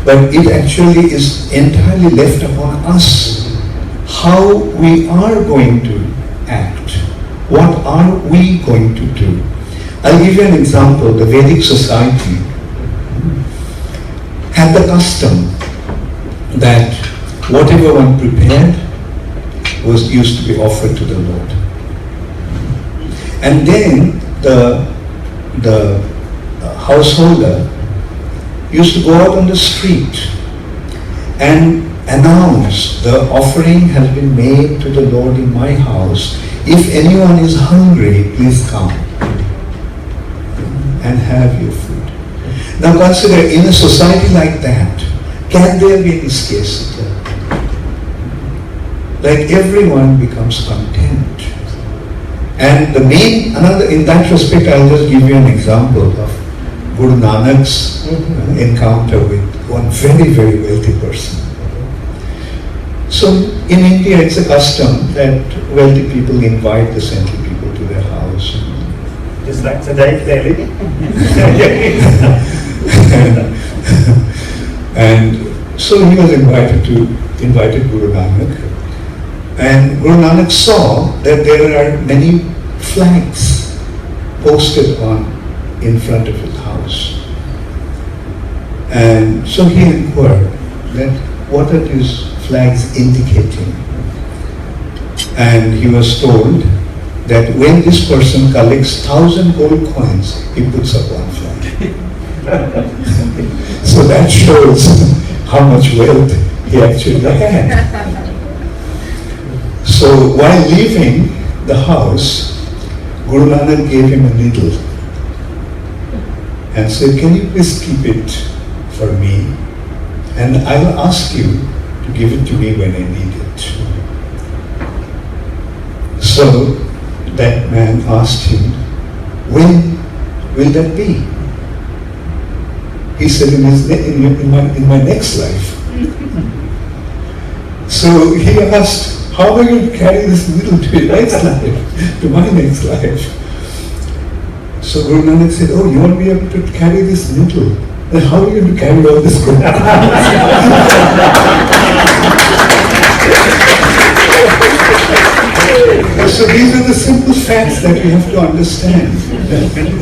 But it actually is entirely left upon us how we are going to act. What are we going to do? I'll give you an example. The Vedic society had the custom that whatever one prepared was used to be offered to the Lord. And then the householder used to go out on the street and announce, the offering has been made to the Lord in my house. If anyone is hungry, please come and have your food. Now consider, in a society like that, can there be any scarcity? Like, everyone becomes content. And in that respect, I'll just give you an example of Guru Nanak's encounter with one very, very wealthy person. So in India, it's a custom that wealthy people invite the saintly people to their house. Just like today, clearly. And so he was invited Guru Nanak. And Guru Nanak saw that there are many flags posted in front of his house. And so he inquired that what are these flags indicating? And he was told that when this person collects 1,000 gold coins, he puts up one flag. So that shows how much wealth he actually had. So while leaving the house, Guru Nanak gave him a needle and said, can you please keep it for me? And I will ask you to give it to me when I need it. So that man asked him, when will that be? He said, in my next life. So he asked, how are you going to carry this needle to your next life, to my next life? So Guru Nanak said, oh, you won't be able to carry this needle. Then how are you going to carry all this gold? So these are the simple facts that we have to understand.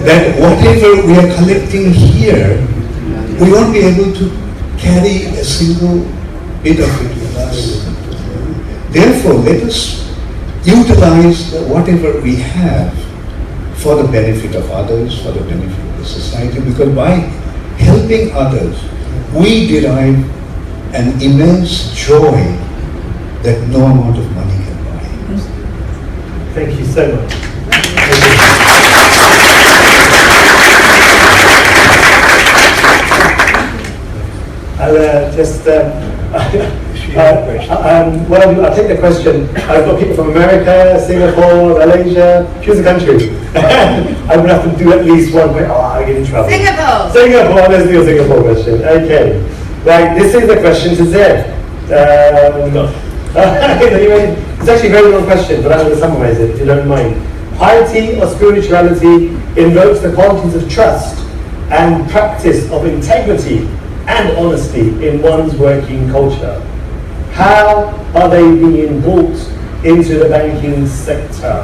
That whatever we are collecting here, we won't be able to carry a single bit of it with us. Therefore, let us utilize whatever we have for the benefit of others, for the benefit of the society, because by helping others, we derive an immense joy that no amount of money can buy. Thank you so much. I'll just well, I'll take the question. I've got people from America, Singapore, Malaysia. Choose a country. I'm going to have to do at least one. I get in trouble. Singapore. Singapore. Let's do a Singapore question. Okay. Right. This is the question to Zed. It's actually a very long question, but I'm going to summarize it if you don't mind. Piety or spirituality invokes the qualities of trust and practice of integrity and honesty in one's working culture. How are they being brought into the banking sector?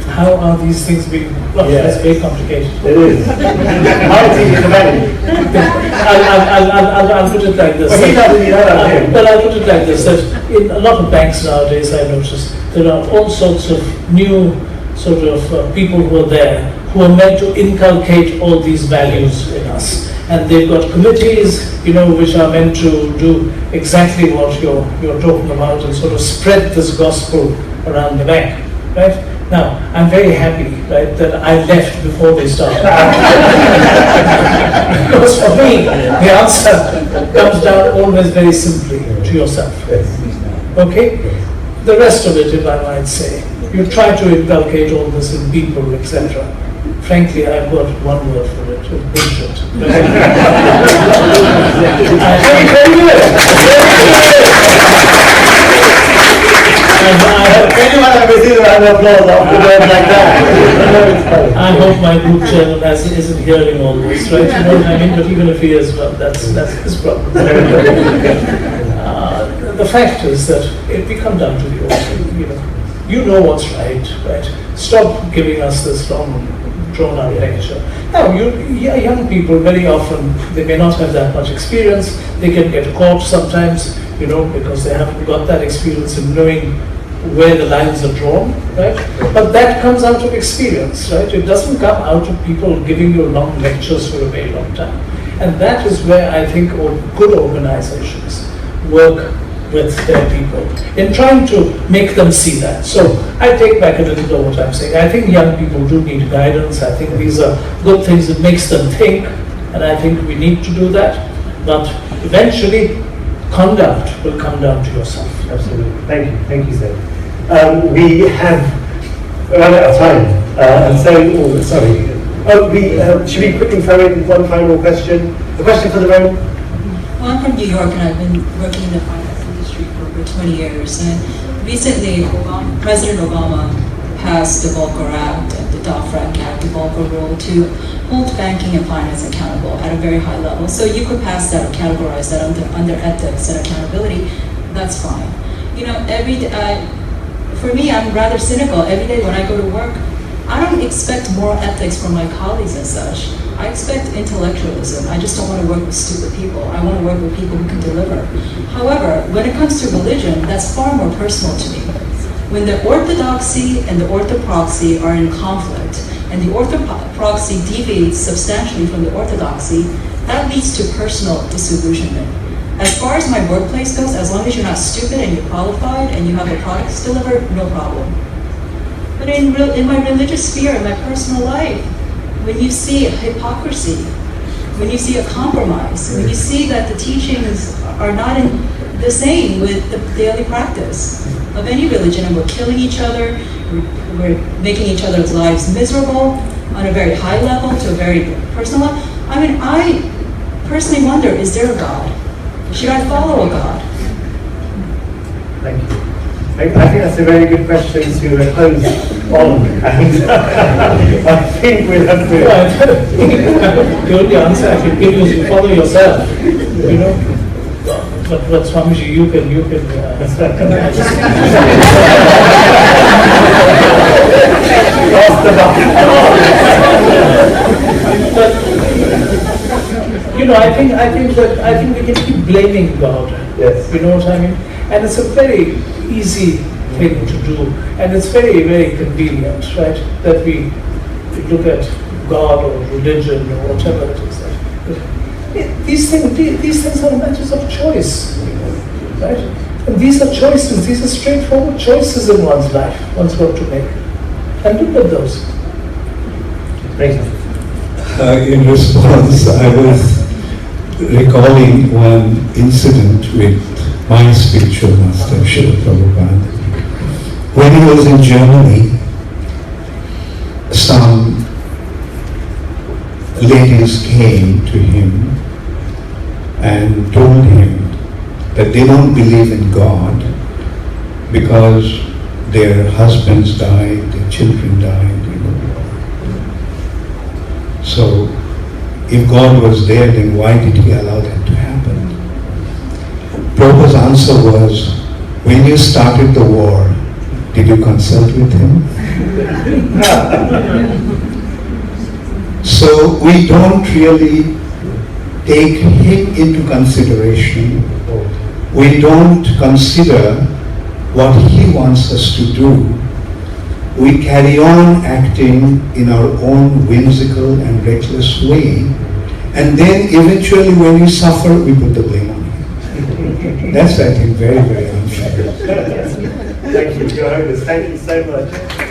How are these things being? Well, Yeah. that's very complicated. It is. How is he to manage? I'll put it like this. Well, he doesn't, you know that, him. Well, I'll put it like this, that in a lot of banks nowadays, I notice there are all sorts of new sort of people who are there who are meant to inculcate all these values in us. And they've got committees, which are meant to do exactly what you're talking about and sort of spread this gospel around the bank, right? Now, I'm very happy, right, that I left before they started. Because for me, the answer comes down always very simply to yourself. Okay? The rest of it, if I might say, you try to inculcate all this in people, etc. Frankly, I've got one word for it: bullshit. Very good. Anyone have received a round of applause after a word like that? I hope my group chairman isn't hearing all this, right? You know what I mean? But even if he is, well, that's his problem. The fact is that if we come down to the altar, you know what's right? Stop giving us this long, drawn-out lecture. Now, young people, very often, they may not have that much experience. They can get caught sometimes, because they haven't got that experience in knowing where the lines are drawn, right? But that comes out of experience, right? It doesn't come out of people giving you long lectures for a very long time. And that is where I think good organizations work with their people in trying to make them see that. So I take back a little bit of what I'm saying. I think young people do need guidance. I think these are good things that makes them think, and I think we need to do that. But eventually, conduct will come down to yourself. Absolutely. Thank you, sir. We have run out of time, and so sorry. Should we quickly throw in one final question? The question for the room. Well, I'm from New York, and I've been working in the finance industry for over 20 years. And recently, President Obama passed the Volcker Act, the Dodd-Frank Act, the Volcker Rule, to hold banking and finance accountable at a very high level. So you could pass that or categorize that under ethics and accountability. That's fine. Every day, for me, I'm rather cynical. Every day when I go to work, I don't expect moral ethics from my colleagues and such. I expect intellectualism. I just don't want to work with stupid people. I want to work with people who can deliver. However, when it comes to religion, that's far more personal to me. When the orthodoxy and the orthopraxy are in conflict, and the orthopraxy deviates substantially from the orthodoxy, that leads to personal disillusionment. As far as my workplace goes, as long as you're not stupid and you're qualified and you have a product to deliver, no problem. But in my religious sphere, in my personal life, when you see hypocrisy, when you see a compromise, when you see that the teachings are not the same with the daily practice of any religion, and we're killing each other, we're making each other's lives miserable on a very high level to a very personal level. I personally wonder, is there a God? Should I follow a God? Thank you. I think that's a very good question to close on, and I think we'll have to. The only answer I can give you is you follow yourself, But Swamiji, you can. I think we can keep blaming God. Yes. You know what I mean? And it's a very easy thing to do, and it's very, very convenient, right? That we look at God or religion or whatever it is. These things are matters of choice, right? And these are choices. These are straightforward choices in one's life one's got to make. And look at those. Thank you. In response, I was recalling one incident with my spiritual master, Srila Prabhupada. When he was in Germany, some ladies came to him and told him that they don't believe in God because their husbands died, their children died. So, if God was there, then why did he allow that to happen? Prabhupada's answer was, when you started the war, Did you consult with him? So we don't really take him into consideration. We don't consider what he wants us to do. We carry on acting in our own whimsical and reckless way, and then eventually when we suffer, we put the blame on him. That's, I think, very, very unfair. Thank you, Your Highness. Thank you so much.